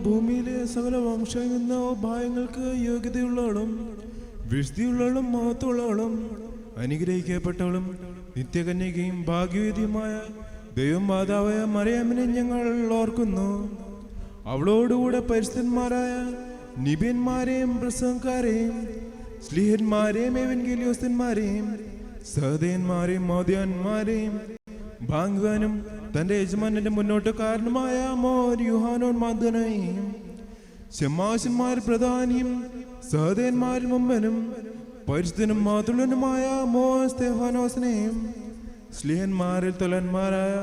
ഭൂമിയിലെ സകല വംശമെന്ന ഉപായങ്ങൾക്ക് യോഗ്യതയുള്ളവളും വിശുദ്ധിയുള്ളവളും മഹത്വമുള്ളവളും അനുഗ്രഹിക്കപ്പെട്ടവളും നിത്യകന്യകയും ഭാഗ്യവതിയുമായ ദൈവം മാതാവായ മറിയാമിനെ ഞങ്ങൾ ഓർക്കുന്നു. അവളോടുകൂടെ പരിശുദ്ധന്മാരായ നിബിയന്മാരെയും പ്രസംഗക്കാരെയും സ്ലീഹന്മാരെയും എവൻഗേലിയോസ്തന്മാരെയും സഹദയന്മാരെയും മോദ്യാന്മാരെയും ഭാങ്കുവാനും തന്റെ യജമാനന്റെ മുന്നോട്ട് കാരണമായ മോർ യുഹാനോൻ മാതനെയും ശമാശന്മാർ പ്രധാനിയും സഹദയന്മാരിൽ മുമ്പനും പരിശുദ്ധനും മാതുളനുമായ മോർ സ്തെഫാനോസിനെയും സ്ലീഹന്മാരിൽ തൊലന്മാരായ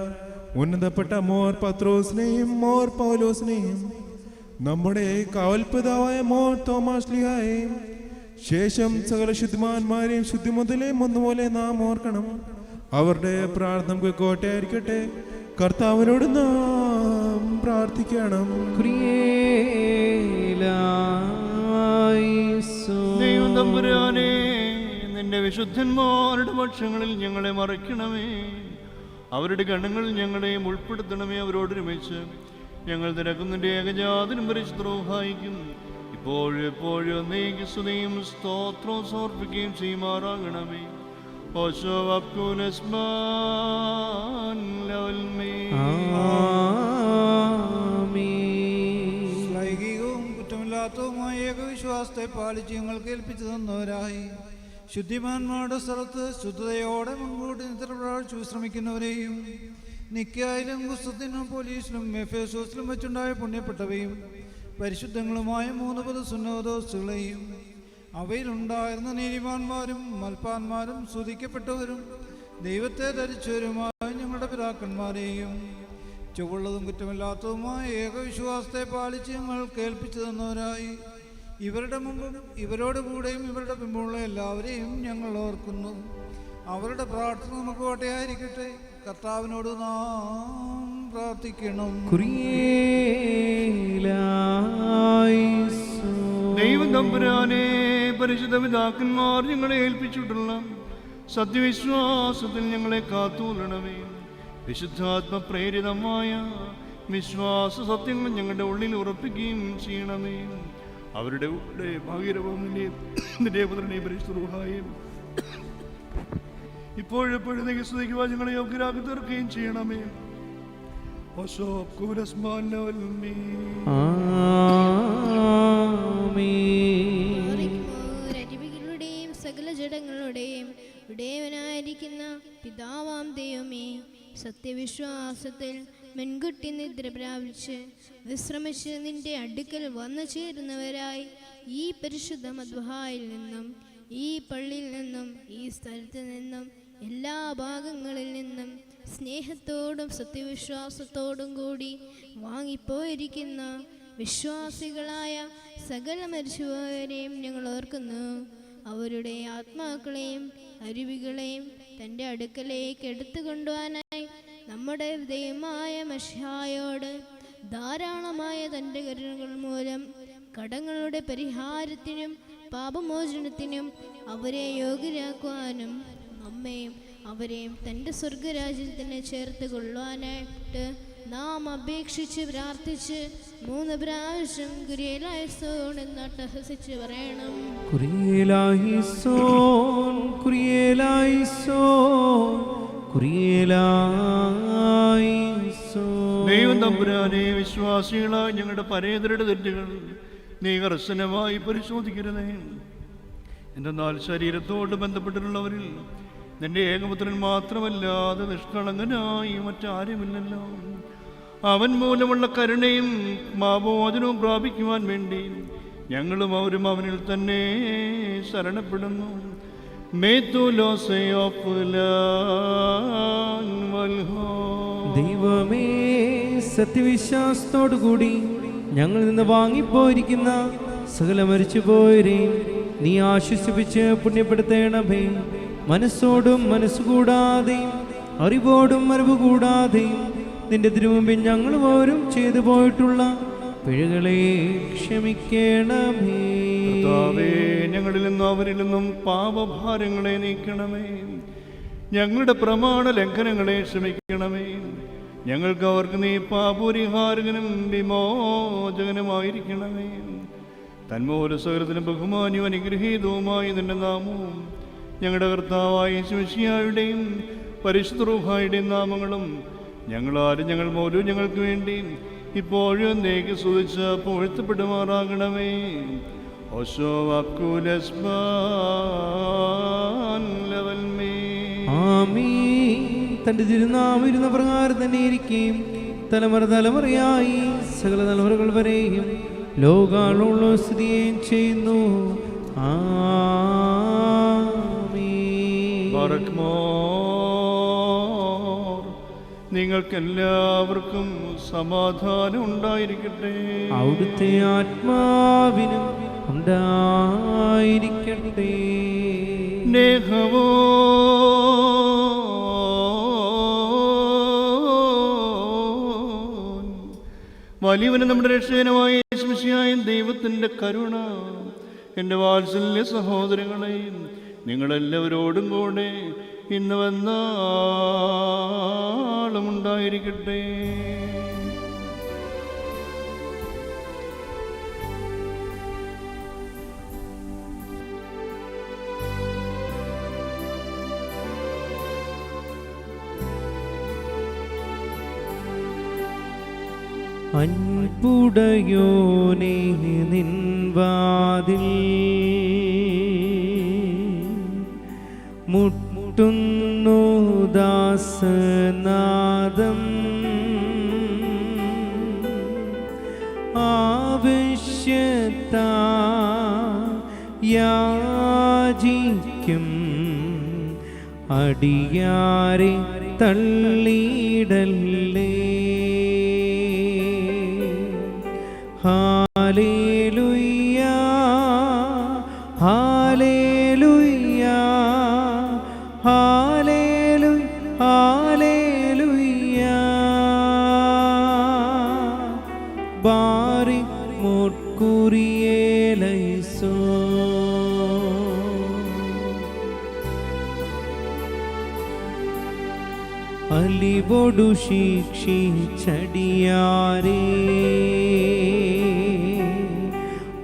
ഉന്നതപ്പെട്ട മോർ പത്രോസിനെയും മോർ പൗലോസിനെയും നമ്മുടെ കാവൽപിതാവായ മോർ തോമാസ് ലീഹായെയും ശേഷം സകല ശുദ്ധിമാന്മാരെയും ശുദ്ധി മുതലേയും ഒന്നുപോലെ നാം ഓർക്കണം. അവരുടെ പ്രാർത്ഥന നമുക്ക് കോട്ടയായിരിക്കട്ടെ. കർത്താവിനോട് നാം പ്രാർത്ഥിക്കണം. ദൈവം തമ്പുരാനെ, നിന്റെ വിശുദ്ധന്മാരുടെ പക്ഷങ്ങളിൽ ഞങ്ങളെ മറയ്ക്കണമേ. അവരുടെ ഗണങ്ങളിൽ ഞങ്ങളെയും ഉൾപ്പെടുത്തണമേ. അവരോടൊരുമിച്ച് ഞങ്ങൾ നിനക്കും നിന്റെ ഏകജാതനും പരിശുദ്ധവും ഇപ്പോഴും എപ്പോഴും എന്നേക്ക് സ്തുതിയും സ്തോത്രവും സമർപ്പിക്കുകയും ചെയ്യുമാറാകണമേ. ലൈംഗികവും കുറ്റമില്ലാത്തതുമായ ഏകവിശ്വാസത്തെ പാലിച്ച് ഞങ്ങൾക്ക് ഏൽപ്പിച്ചു തന്നവരായി ശുദ്ധിമാന്മാരുടെ സ്ഥലത്ത് ശുദ്ധതയോടെ മുൻകൂട്ടി നിദ്ര പ്രാപിച്ചു വിശ്രമിക്കുന്നവരെയും നിക്കായിലും കുസ്തത്തിനും പോലീസിലും എഫേസോസിലും വെച്ചുണ്ടായ പുണ്യപ്പെട്ടവയും പരിശുദ്ധങ്ങളുമായ 3 സുന്നതദോസുകളെയും അവയിലുണ്ടായിരുന്ന നീതിമാന്മാരും മൽപ്പാന്മാരും സ്തുതിക്കപ്പെട്ടവരും ദൈവത്തെ ധരിച്ചവരുമായ ഞങ്ങളുടെ പിതാക്കന്മാരെയും ചുവള്ളതും കുറ്റമില്ലാത്തതുമായ ഏകവിശ്വാസത്തെ പാലിച്ച് ഞങ്ങൾ കേൾപ്പിച്ചു തന്നവരായി ഇവരുടെ മുമ്പും ഇവരോട് കൂടെയും ഇവരുടെ പിമ്പുള്ള എല്ലാവരെയും ഞങ്ങൾ ഓർക്കുന്നു. അവരുടെ പ്രാർത്ഥന നമുക്ക് കോട്ടയായിരിക്കട്ടെ. കർത്താവിനോട് നാം പ്രാർത്ഥിക്കണം. ദൈവം തമ്പുരാനെ, പരിശുദ്ധ പിതാക്കന്മാർ ഞങ്ങളെ ഏൽപ്പിച്ചിട്ടുള്ള സത്യവിശ്വാസത്തിൽ ഞങ്ങളെ കാത്തുകൊള്ളണമേ. വിശുദ്ധാത്മപ്രേരിതമായ വിശ്വാസ സത്യങ്ങൾ ഞങ്ങളുടെ ഉള്ളിൽ ഉറപ്പിക്കുകയും ചെയ്യണമേ. അവരുടെ ഭാഗ്യരവന്റെ പുത്രനെ പരിശുദ്ധയും ഇപ്പോഴെപ്പോഴും സ്തുതിക്കുവാൻ ഞങ്ങളെ യോഗ്യരാക്കി തീർക്കുകയും ചെയ്യണമേ. അരുവികളുടെയും സകല ജഡങ്ങളുടെയും ഇടയവനായിരിക്കുന്ന പിതാവാം ദൈവമേ, സത്യവിശ്വാസത്തിൽ മുൻകൂട്ടി നിദ്ര പ്രാപിച്ച് വിശ്രമിച്ച് നിന്റെ അടുക്കൽ വന്നു ചേരുന്നവരായി ഈ പരിശുദ്ധ മദ്ബഹായിൽ നിന്നും ഈ പള്ളിയിൽ നിന്നും ഈ സ്ഥലത്ത് നിന്നും എല്ലാ ഭാഗങ്ങളിൽ നിന്നും സ്നേഹത്തോടും സത്യവിശ്വാസത്തോടും കൂടി വാങ്ങിപ്പോയിരിക്കുന്ന വിശ്വാസികളായ സകല മരിച്ചുപോയവരെയും ഞങ്ങൾ ഓർക്കുന്നു. അവരുടെ ആത്മാക്കളെയും അരുവികളെയും തൻ്റെ അടുക്കലേക്ക് എടുത്തുകൊണ്ടുപോകാനായി നമ്മുടെ ദൈവമായ മശിഹായോട് ധാരാളമായ തൻ്റെ കരുണകൾ മൂലം കടങ്ങളുടെ പരിഹാരത്തിനും പാപമോചനത്തിനും അവരെ യോഗ്യരാക്കുവാനും നമ്മയും അവരെയും തൻ്റെ സ്വർഗരാജ്യത്തിന് ചേർത്ത് കൊള്ളുവാനായിട്ട് നാം അപേക്ഷിച്ച് പ്രാർത്ഥിച്ച് 3 പ്രാവശ്യം കുരിയലായിസോൻ എന്ന് അട്ടഹസിച്ച് പറയണം. കുരിയലായിസോൻ, കുരിയലായിസോൻ, കുരിയലായിസോൻ. ദൈവം തമ്പുരാനെ, വിശ്വാസികളായ ഞങ്ങളുടെ പരേതരുടെ തെറ്റുകൾ നീ കർശനമായി പരിശോധിക്കരുതേ. എന്തെന്നാൽ ശരീരത്തോട് ബന്ധപ്പെട്ടിട്ടുള്ളവരിൽ നിന്റെ ഏകപുത്രൻ മാത്രമല്ലാതെ നിഷ്കളങ്കനായി മറ്റാരുമില്ലല്ലോ. അവൻ മൂലമുള്ള കരുണയും മാമോചനവും പ്രാപിക്കുവാൻ വേണ്ടി ഞങ്ങളും അവരും അവനിൽ തന്നെ ശരണപ്പെടുന്നു. ദൈവമേ, സത്യവിശ്വാസത്തോടുകൂടി ഞങ്ങളിൽ നിന്ന് വാങ്ങിപ്പോയിരിക്കുന്ന സകല മരിച്ചുപോയരെയും നീ ആശ്വസിപ്പിച്ച് പുണ്യപ്പെടുത്തേണമേ. മനസ്സോടും മനസ്സുകൂടാതെയും അറിവോടും അറിവ് കൂടാതെയും നിന്റെ തിരുമുമ്പിൽ ഞങ്ങൾ ഓരും ചെയ്തു പോയിട്ടുള്ള പിഴകളെ ക്ഷമിക്കണമേ. ഞങ്ങളിൽ നിന്നും അവരിൽ നിന്നും പാപഭാരങ്ങളെ നീക്കണമേ. ഞങ്ങളുടെ പ്രമാണ ലംഘനങ്ങളെ ക്ഷമിക്കണമേ. ഞങ്ങൾക്ക് അവർക്ക് നീ പാപപരിഹാരകനും വിമോചകനുമായിരിക്കണമേ. തന്മൂല സകലത്തിനും ബഹുമാന്യവും അനുഗ്രഹീതവുമായി നിന്റെ നാമവും ഞങ്ങളുടെ കർത്താവായ യേശുമിശിഹായുടെയും പരിശുദ്ധ റൂഹായുടെയും നാമങ്ങളും ഞങ്ങളാരും ഞങ്ങൾ പോലും ഞങ്ങൾക്ക് വേണ്ടി ഇപ്പോഴും എന്നേക്ക് സ്തുതിച്ച് പുകഴ്ത്തപ്പെടുമാറാകണമേ. തന്റെ തിരുനാമം ഇരുന്ന പ്രകാരം തന്നെ ഇരിക്കുകയും തലമുറ തലമുറയായി സകല തലമുറകൾ വരെയും ലോകാളുള്ള സ്ഥിതിയും ചെയ്യുന്നു. നിങ്ങൾക്കെല്ലാവർക്കും സമാധാനം ഉണ്ടായിരിക്കട്ടെ. അവിടുത്തെ ആത്മാവിനും ഉണ്ടായിരിക്കട്ടെ. സ്നേഹമോ വലിയവന് നമ്മുടെ രക്ഷകനുമായ യേശുമിശിഹായ ദൈവത്തിൻ്റെ കരുണ എൻ്റെ വാത്സല്യ സഹോദരങ്ങളെയും നിങ്ങളെല്ലാവരോടും കൂടെ ഇന്ന് വന്നാളും ഉണ്ടായിരിക്കട്ടെ. അൻപുടയോനേ നിൻവാതിൽ മുട്ടുന്നു ദാസനാദം. ആവശ്യത്താ യാചിക്കും അടിയാരെ തള്ളിയിടല്ലേ. Hallelujah, hallelujah, hallelujah, hallelujah. ബാരിക് മോർക്കുറിയേലൈസോ. അലിവോടു ശിക്ഷിച്ചടിയാരേ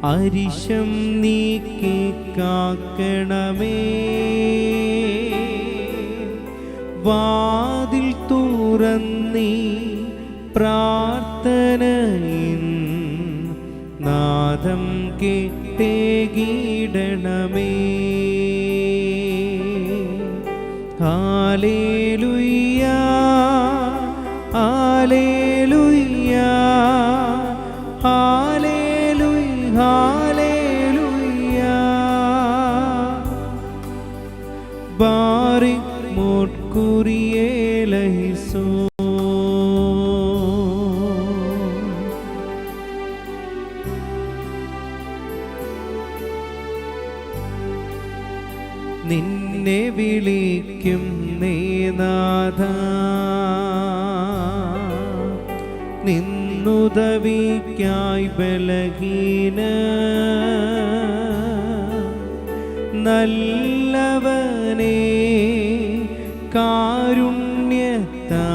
അരിശം നീക്കി കാക്കണമേ. വാതിൽ തുറന്നീ പ്രാർത്ഥനയിൻ നാദം കേട്ടേകിടണമേ. Hallelujah, hallelujah, hallelujah, hallelujah. ബാരിക് മോർക്കുറിയേലൈസോ. നിന്നെ വിളിക്കും നാഥ, നിന്നുദവിക്കായി ബലഹീന. നല്ലവനേ കാരുണ്യത്താ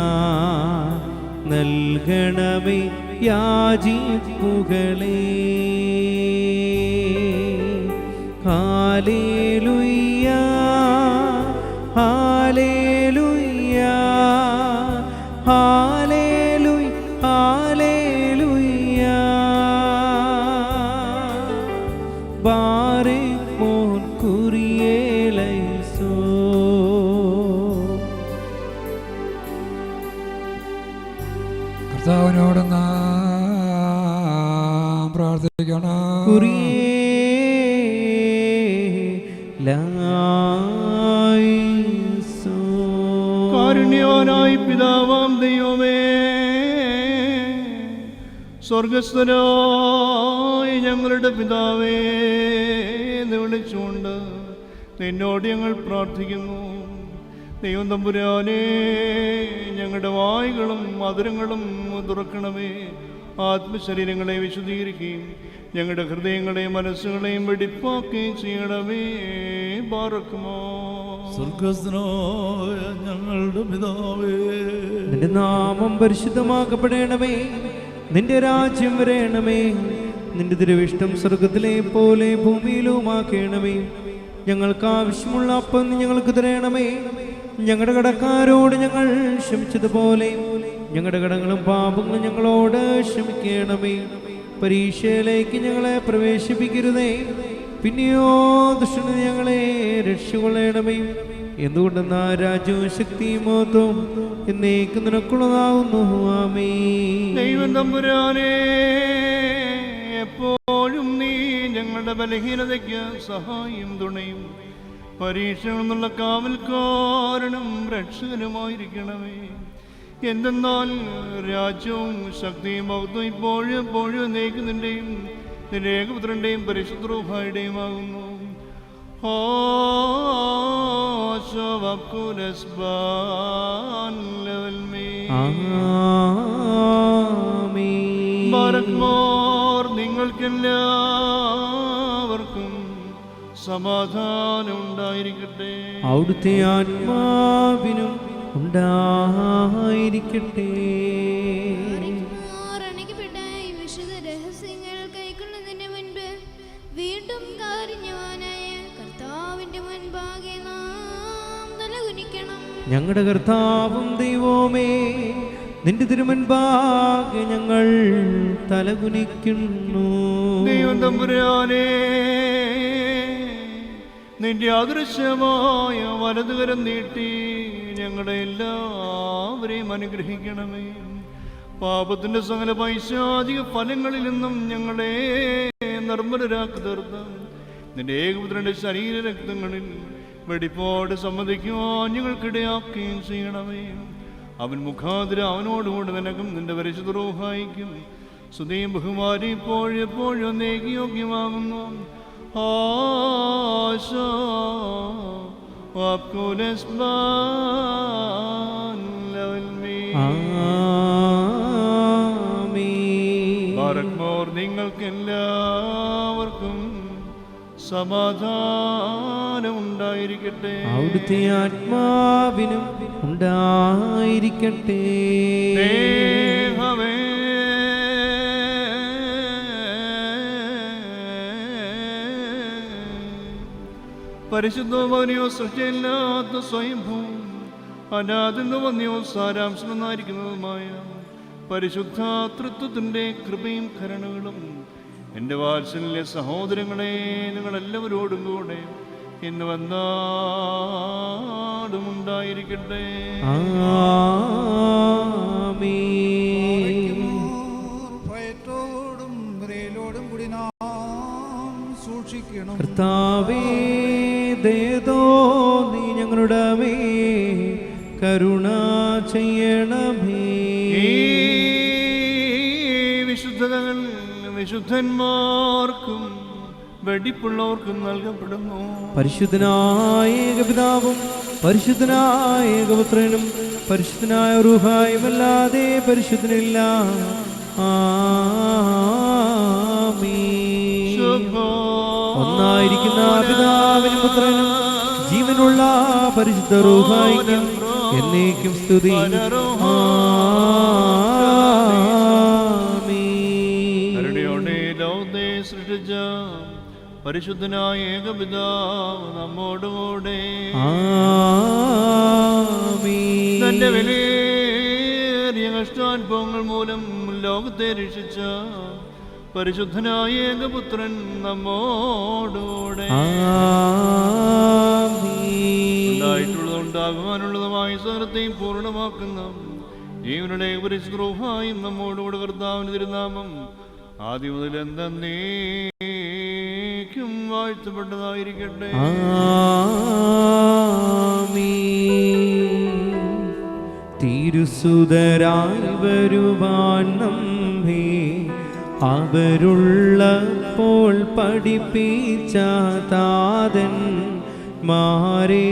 നൽകണമേ യാചിപ്പുകളെ. Hallelujah hallelujah hallelujah hallelujah. ബാരേഖ് കുരിയേലൈസോ. കർത്താവിനോട് നാം പ്രാർത്ഥിക്കണം. കാരുണ്യവാനായ പിതാവാം ദൈവമേ, സ്വർഗസ്ഥനായ ഞങ്ങളുടെ പിതാവേ എന്ന് വിളിച്ചുകൊണ്ട് നിന്നോട് ഞങ്ങൾ പ്രാർത്ഥിക്കുന്നു. ദൈവം തമ്പുരാനേ, ഞങ്ങളുടെ വായുകളും മധുരങ്ങളും തുറക്കണമേ. ആത്മശരീരങ്ങളെ വിശുദ്ധീകരിക്കുകയും ഞങ്ങളുടെ ഹൃദയങ്ങളെയും മനസ്സുകളെയും വെടിപ്പാക്കുകയും ചെയ്യണമേ. ബാറക്കുമോ. സ്വർഗസ്ഥനായ ഞങ്ങളുടെ പിതാവേ, നിന്റെ നാമം പരിശുദ്ധമാക്കപ്പെടണമേ. നിന്റെ രാജ്യം വരേണമേ. നിന്റെ തിരുവിഷ്ടം സ്വർഗത്തിലെ പോലെ ഭൂമിയിലുമാക്കണമേ. ഞങ്ങൾക്ക് ആവശ്യമുള്ള അപ്പം ഞങ്ങൾക്ക് തരണമേ. ഞങ്ങളുടെ കടക്കാരോട് ഞങ്ങൾ ക്ഷമിച്ചതുപോലെ ഞങ്ങളുടെ കടങ്ങളും പാപങ്ങളും ഞങ്ങളോട് ക്ഷമിക്കണമേ. പരീക്ഷയിലേക്ക് ഞങ്ങളെ പ്രവേശിപ്പിക്കരുതേ, പിന്നെയോ ദുഷ്ടന് ഞങ്ങളെ രക്ഷിക്കൊള്ളണമേ. എന്തുകൊണ്ടെന്നാ രാജ്യവും ശക്തിയും മഹത്വവും എന്നേക്കും നിനക്കുള്ളതാകുന്നു. ആമേൻ. ദൈവം തമ്പുരാനേ, എപ്പോഴും നീ ഞങ്ങളുടെ ബലഹീനതയ്ക്ക് സഹായം തുണയും പരീക്ഷകളിൽ നിന്നുള്ള കാവൽക്കാരനും രക്ഷകനുമായിരിക്കണമേ. എന്തെന്നാൽ രാജ്യവും ശക്തിയും മഹത്വവും ഇപ്പോഴും എപ്പോഴും എന്നേക്കുന്നിൻ്റെയും നിന്റെ ഏകപുത്രൻ്റെയും പരിശുദ്ധ റൂഹായുടെയും ആകുന്നു. നിങ്ങൾക്കെല്ലാവർക്കും സമാധാനം ഉണ്ടായിരിക്കട്ടെ. അവിടുത്തെ ആത്മാവിനും ഉണ്ടായിരിക്കട്ടെ. വിശുദ്ധ രഹസ്യങ്ങൾ കൈക്കൊള്ളുന്നതിന് മുൻപ് വീണ്ടും കാരുണ്യവാനായ കർത്താവിന്റെ മുൻപാകെ നാം തലകുനിക്കണം. ഞങ്ങളുടെ കർത്താവും ദൈവമേ, നിന്റെ തിരുമുൻപാകെ ഞങ്ങൾ തലകുനിക്കുന്നു. ദൈവം തമ്പുരാനേ, നിന്റെ അദൃശ്യമായ വലതുകരം നീട്ടി ഞങ്ങളെ എല്ലാവരെയും അനുഗ്രഹിക്കണമേ. പാപത്തിന്റെ സകല പൈശാചിക ഫലങ്ങളിൽ നിന്നും ഞങ്ങളെ നിർമ്മലരാക്കി തീർത്ത് നിന്റെ ഏകപുത്രന്റെ ശരീരരക്തങ്ങളിൽ വെടിപ്പോട് സമ്മതിക്കുവാൻ ഞങ്ങൾക്കിടയാക്കുകയും ചെയ്യണമേ. അവൻ മുഖാതിര അവനോടുകൂടെ നിനക്കും നിന്റെ പരിശുദ്ധ റൂഹായിക്കും സ്തുതിയും ബഹുമാനം ഇപ്പോഴും എപ്പോഴും എന്നേക്ക് യോഗ്യമാകുന്നു. നിങ്ങൾക്ക് എല്ലാവർക്കും സമാധാനം ഉണ്ടായിരിക്കട്ടെ. അവിടുത്തെ ആത്മാവിനും ഉണ്ടായിരിക്കട്ടെ. പരിശുദ്ധമോ സൃഷ്ടിയില്ലാത്ത സ്വയംഭൂം അനാദിന്ദവന്യോ സാരാംശമെന്നായിരിക്കുന്നതുമായ പരിശുദ്ധ തൃത്വത്തിൻ്റെ കൃപയും കരുണകളും എൻ്റെ വാത്സല്യ സഹോദരങ്ങളെ നിങ്ങളെല്ലാവരോടും കൂടെ ഇന്ന് വന്നാടും ഉണ്ടായിരിക്കട്ടെ. ഭയത്തോടും വിറയലോടും കൂടി നാം സൂക്ഷിക്കണം. കർത്താവേ, ദയതോ നീ ഞങ്ങളുടെ മേൽ കരുണ ചെയ്യണമേ. വിശുദ്ധതകൾ വിശുദ്ധന്മാർക്കും വെടിപ്പുള്ളവർക്കും നൽകപ്പെടുന്നു. പരിശുദ്ധനായ ഏകപിതാവും പരിശുദ്ധനായ ഏകപുത്രനും പരിശുദ്ധനായ റൂഹായുമല്ലാതെ പരിശുദ്ധനില്ല. ആമീൻ. ഒന്നായിരിക്കുന്ന പിതാവിനും പുത്രനും ജീവനുള്ള പരിശുദ്ധ റൂഹായിക്കും എന്നേക്കും സ്തുതി. പരിശുദ്ധനായ ഏകപിതാവ് നമ്മോടുകൂടെ ആമീൻ. തന്റെ വിലയേറിയ കഷ്ടാനുഭവങ്ങൾ മൂലം ലോകത്തെ രക്ഷിച്ച പരിശുദ്ധനായ ഏകപുത്രൻ നമ്മോടുകൂടെ ഉണ്ടായിട്ടുള്ളതും ഉണ്ടാകുവാനുള്ളതുമായ സകലത്തെയും പൂർണ്ണമാക്കുന്ന ജീവനുടെ പരിശുദ്ധായും നമ്മോടുകൂടെ കർത്താവിന് തിരുനാമം ആദ്യം മുതൽ എന്നേക്കും വാഴ്ത്തപ്പെട്ടതായിരിക്കട്ടെ. തിരുസുതരായി വരുവാൻ നമ്മെ അവരുള്ളപ്പോൾ പഠിപ്പിച്ച താതൻ മാരെ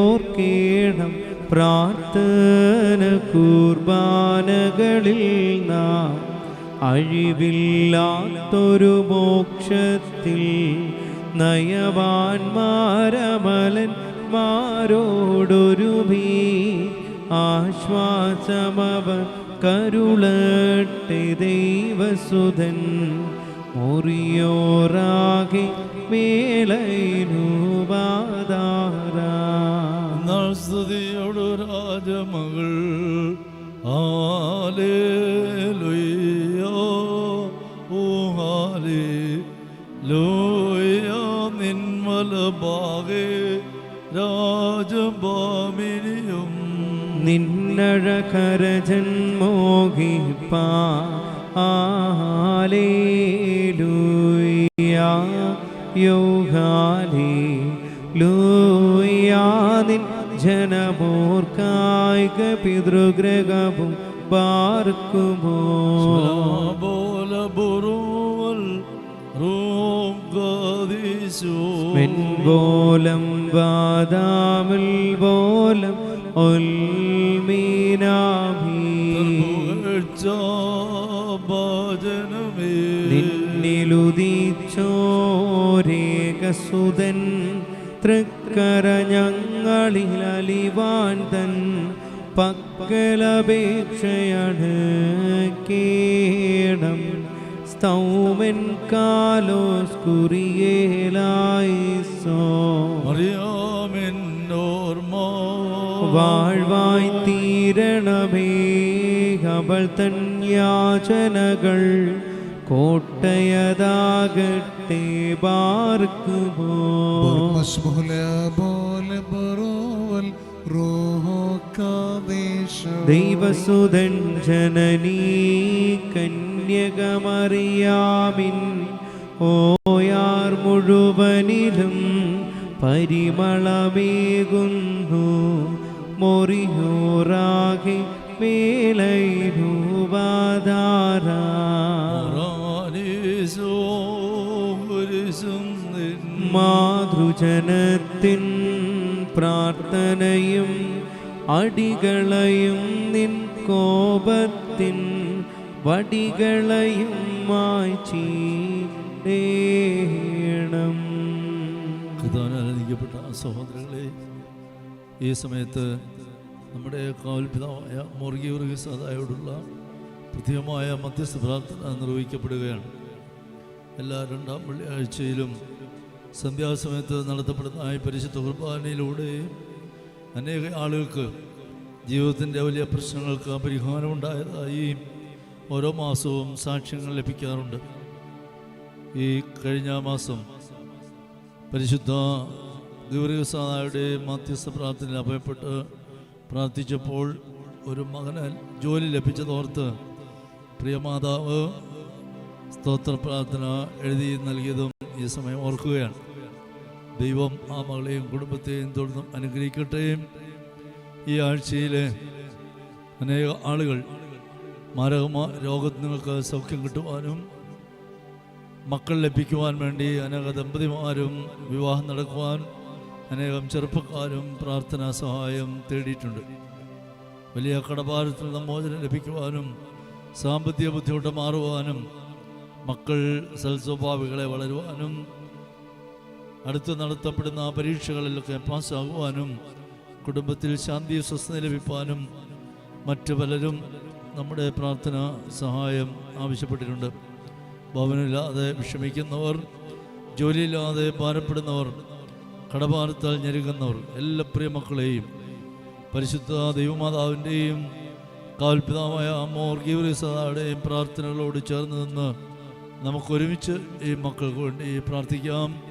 ഓർക്കേണം പ്രാർത്ഥന കുർബാനകളിൽ നാം അഴിവില്ലാത്തൊരു മോക്ഷത്തിൽ നയവാൻമാരമലന്മാരോടൊരുമീ ആശ്വാസമവ കരുളട്ടെ ദൈവസുതൻ മുറിയോറാകെ മേലൈനുപാദാര സ്തുതിയോട് രാജമകൾ ഹല്ലേലൂയ ഓ ഹല്ലേലൂയ നിൻവലഭാഗേ രാജഭാമിനിയും നിന്നഴകരജന്മോഹിപ്പാ ഹല്ലേലൂയ യോഹാലേലൂയ നിൻ ജനമോർക്കായിക പിതൃഗ്രഹവും പാർക്കുമോ മെൻപോലം വാദാമിൽ പോലം നിന്നിലുദിച്ചോരേകസുതൻ തൃക്കര ഞങ്ങളിൽ അലിവാൻ തൻ പക്കലപേക്ഷയാണ് കേണം സ്തൗമൻ കാലോസ് കുറിയേലായിസോ വാഴ്വായി തീരണമേ അവൾ തൻ യാചനകൾ കോട്ടയതാകട്ടെ പാർക്കുമോ ദൈവസുതൻ ജനനീ കന്യകമറിയാമിൻ ഓയാർ മുഴുവനിലും പരിമളമേകുന്നു മൊറിയോറാകെ മേലൈനുവാദാര മാതൃജനത്തിൻ പ്രാർത്ഥനയും അടികളയും നിൻ കോപത്തിൻ വടികളയും മായ്ച്ചീടേണം. അനുഗ്രഹിക്കപ്പെട്ട സഹോദരങ്ങളെ, ഈ സമയത്ത് നമ്മുടെ കാവൽപിതാവായ മോർഗീവർഗീസായോടുള്ള പ്രത്യേകമായ മധ്യസ്ഥ പ്രാർത്ഥന നിർവഹിക്കപ്പെടുകയാണ്. എല്ലാ രണ്ടാം വെള്ളിയാഴ്ചയിലും സന്ധ്യാസമയത്ത് നടത്തപ്പെടുന്ന പരിശുദ്ധ കുർബാനയിലൂടെ അനേക ആളുകൾക്ക് ജീവിതത്തിൻ്റെ വലിയ പ്രശ്നങ്ങൾക്ക് പരിഹാരമുണ്ടായതായി ഓരോ മാസവും സാക്ഷ്യങ്ങൾ ലഭിക്കാറുണ്ട്. ഈ കഴിഞ്ഞ മാസം പരിശുദ്ധ ഗൗരീസായുടെ മധ്യസ്ഥ പ്രാർത്ഥനയിൽ അഭയപ്പെട്ട് പ്രാർത്ഥിച്ചപ്പോൾ ഒരു മകന് ജോലി ലഭിച്ചതോർത്ത് പ്രിയമാതാവ് സ്തോത്ര പ്രാർത്ഥന എഴുതി നൽകിയതും ഈ സമയം ഓർക്കുകയാണ്. ദൈവം ആ മകളെയും കുടുംബത്തെയും തുടർന്നും അനുഗ്രഹിക്കട്ടെ. ഈ ആഴ്ചയിൽ അനേക ആളുകൾ മാരകമായ രോഗത്തിൽ നിങ്ങൾക്ക് സൗഖ്യം കിട്ടുവാനും മക്കൾ ലഭിക്കുവാൻ വേണ്ടി അനേക ദമ്പതിമാരും വിവാഹം നടക്കുവാൻ അനേകം ചെറുപ്പക്കാരും പ്രാർത്ഥനാ സഹായം തേടിയിട്ടുണ്ട്. വലിയ കടഭാരത്തിൽ നിന്ന് മോചനം ലഭിക്കുവാനും സാമ്പത്തിക ബുദ്ധിമുട്ട് മാറുവാനും മക്കൾ സൽസ്വഭാവികളെ വളരുവാനും അടുത്ത് നടത്തപ്പെടുന്ന പരീക്ഷകളിലൊക്കെ പാസ്സാകുവാനും കുടുംബത്തിൽ ശാന്തി സ്വസ്ഥത ലഭിക്കാനും മറ്റു പലരും നമ്മുടെ പ്രാർത്ഥന സഹായം ആവശ്യപ്പെട്ടിട്ടുണ്ട്. ഭവനമില്ലാതെ വിഷമിക്കുന്നവർ ജോലിയില്ലാതെ ഭാരപ്പെടുന്നവർ, കടഭാരത്താൽ ഞെരുങ്ങുന്നവർ എല്ലാ പ്രിയ മക്കളെയും പരിശുദ്ധ ദൈവമാതാവിൻ്റെയും കാവൽപിതാവായ മോർ ഗീവറിസയുടെയും പ്രാർത്ഥനകളോട് ചേർന്ന് നിന്ന് നമുക്കൊരുമിച്ച് ഈ മക്കൾക്ക് വേണ്ടി പ്രാർത്ഥിക്കാം.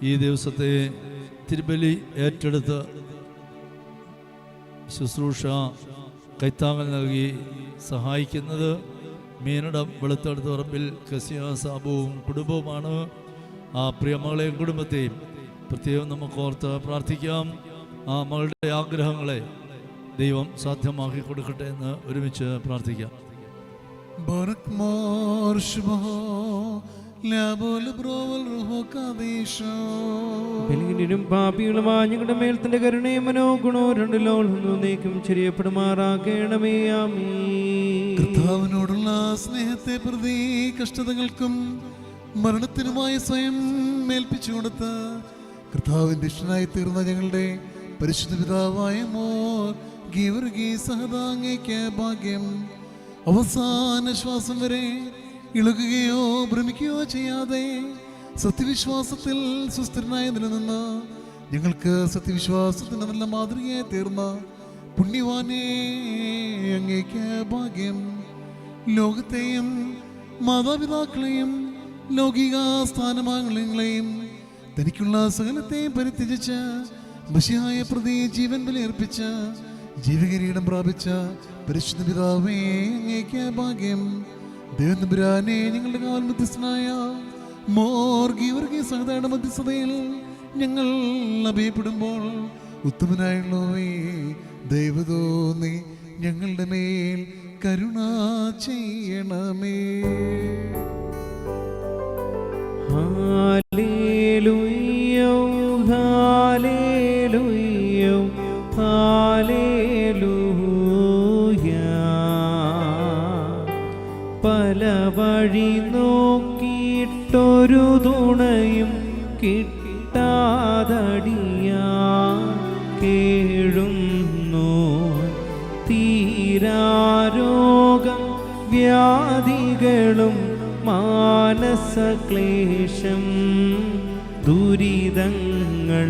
ഈ ദിവസത്തെ തിരുബലി ഏറ്റെടുത്ത് ശുശ്രൂഷ കൈത്താങ്ങൽ നൽകി സഹായിക്കുന്നത് മീനടം വെളുത്തെടുത്ത് പറമ്പിൽ കസിയ സാബുവും കുടുംബവുമാണ്. ആ പ്രിയമകളെയും കുടുംബത്തെയും പ്രത്യേകം നമുക്ക് ഓർത്ത് പ്രാർത്ഥിക്കാം. ആ മകളുടെ ആഗ്രഹങ്ങളെ ദൈവം സാധ്യമാക്കി കൊടുക്കട്ടെ എന്ന് ഒരുമിച്ച് പ്രാർത്ഥിക്കാം. ബലഹീനരും പാപികളുമായ ഞങ്ങളുടെ മേൽ തന്റെ കരുണയും മനോഗുണവും രണ്ടിലോളം നീക്കും ചെറിയപ്പെടുമാറാകണമേ. ആമീൻ. കർത്താവിനോടുള്ള സ്നേഹത്തെ പ്രതി കഷ്ടതകൾക്കും മരണത്തിനുമായി സ്വയം ഏൽപ്പിച്ചു കൊടുത്ത കർത്താവിന്റെ ഇഷ്ടനായി തീർന്ന ഞങ്ങളുടെ പരിശുദ്ധ പിതാവായ മോർ ഗീവർഗീസഹദാങ്ങയ്ക്ക് ഭാഗ്യം. അവസാന ശ്വാസം വരെ ഇളകുകയോ ഭ്രമിക്കുകയോ ചെയ്യാതെ സത്യവിശ്വാസത്തിൽ സുസ്ഥിരനായി നിലനിന്ന് ഞങ്ങൾക്ക് സത്യവിശ്വാസത്തിന്റെ നല്ല മാതൃകയായി തീർന്ന പുണ്യവാനേ, അങ്ങേക്ക് ഭാഗ്യം. ലോകത്തെയും മാതാപിതാക്കളെയും ലൗകിക സ്ഥാനമാനങ്ങളെയും തനിക്കുള്ള സകലത്തെയും പരിത്യജിച്ച് മശിഹായ പ്രതി ജീവൻ ബലിയർപ്പിച്ച ജീവകിരീടം പ്രാപിച്ച പരിശുദ്ധ പിതാവേ, അങ്ങേക്ക് ഭാഗ്യം. ദൈവതമ്പുരാനെ, ഞങ്ങളുടെ കാവൽ മധ്യസ്ഥനായ മോർ ഗീവർഗീസയുടെ മധ്യസ്ഥതയിൽ ഞങ്ങൾ അഭയപ്പെടുമ്പോൾ ഉത്തമനായുള്ളവേ, ദൈവതോന്നി ഞങ്ങളുടെ മേൽ കരുണ ചെയ്യണമേ. Hallelujah, hallelujah, hallelujah. പല വഴി നോക്കിയിട്ടൊരു തുണയും കിട്ടാതടിയാ കേഴുന്നു. തീരാരോഗം വ്യാധികളും മാനസക്ലേശം ദുരിതങ്ങൾ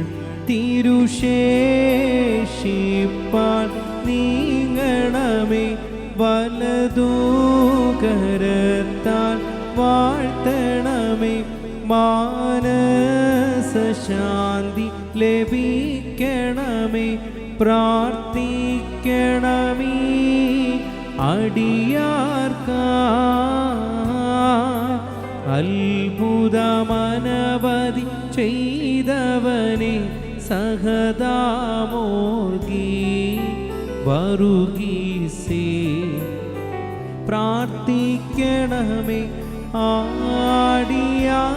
തിരുശേഷിപ്പാൽ നീങ്ങണമേ. വലതുകരത്താൽ വാഴ്ത്തണമേ. മാനസശാന്തി ലഭിക്കണമേ. പ്രാർത്ഥിക്കണമേ അടിയാർക്കാ. അത്ഭുതമനവധി ചെയ്തവനെ സഹദാമോർഗി വറുഗീസേ. പ്രാർത്ഥിക്കണമേ ആടിയാർക്കാ.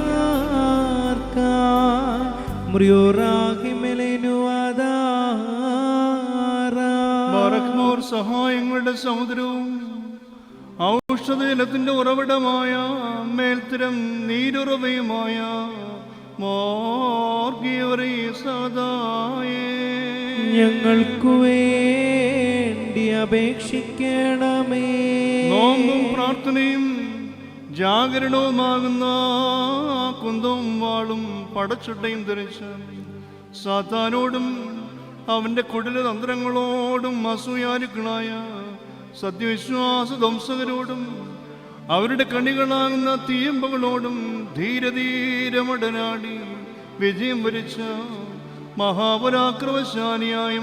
സഹായങ്ങളുടെ സമുദ്രവും ഔഷധജലത്തിന്റെ ഉറവിടമായ മേൽത്തരം നീരുറവയുമായ ഞങ്ങൾക്കു വേണ്ടി അപേക്ഷിക്കണമേ. നോമ്പും പ്രാർത്ഥനയും ജാഗരണവുമാകുന്ന കുന്തവും വാളും പടച്ചുട്ടയും ധരിച്ച് സാത്താനോടും അവന്റെ കുടിലതന്ത്രങ്ങളോടും അസൂയാലുക്കളായ സത്യവിശ്വാസ ധ്വംസകരോടും അവരുടെ കണികളാകുന്ന തീയമ്പകളോടും ധീരധീരമടനാടി വിജയം വരിച്ച മഹാപരാക്രമശാലിയായ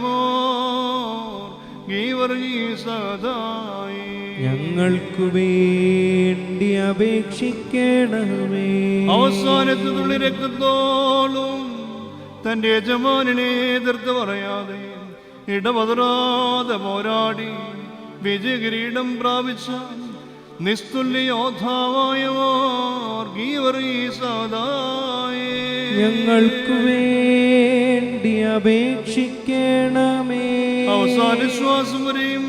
ഞങ്ങൾക്കു വേണ്ടി അപേക്ഷിക്കണമേ. അവസാനത്തെ തുള്ളി രക്തത്തോളം തന്റെ യജമാനെ എതിർത്ത് പറയാതെ ഇടപതറാതെ പോരാടി വിജയകിരീടം പ്രാപിച്ച നിസ്തുല്യ യോദ്ധാവായ ഞങ്ങൾക്കു വേണ്ടി അപേക്ഷിക്കണമേ. അവസാന ശ്വാസം വരെയും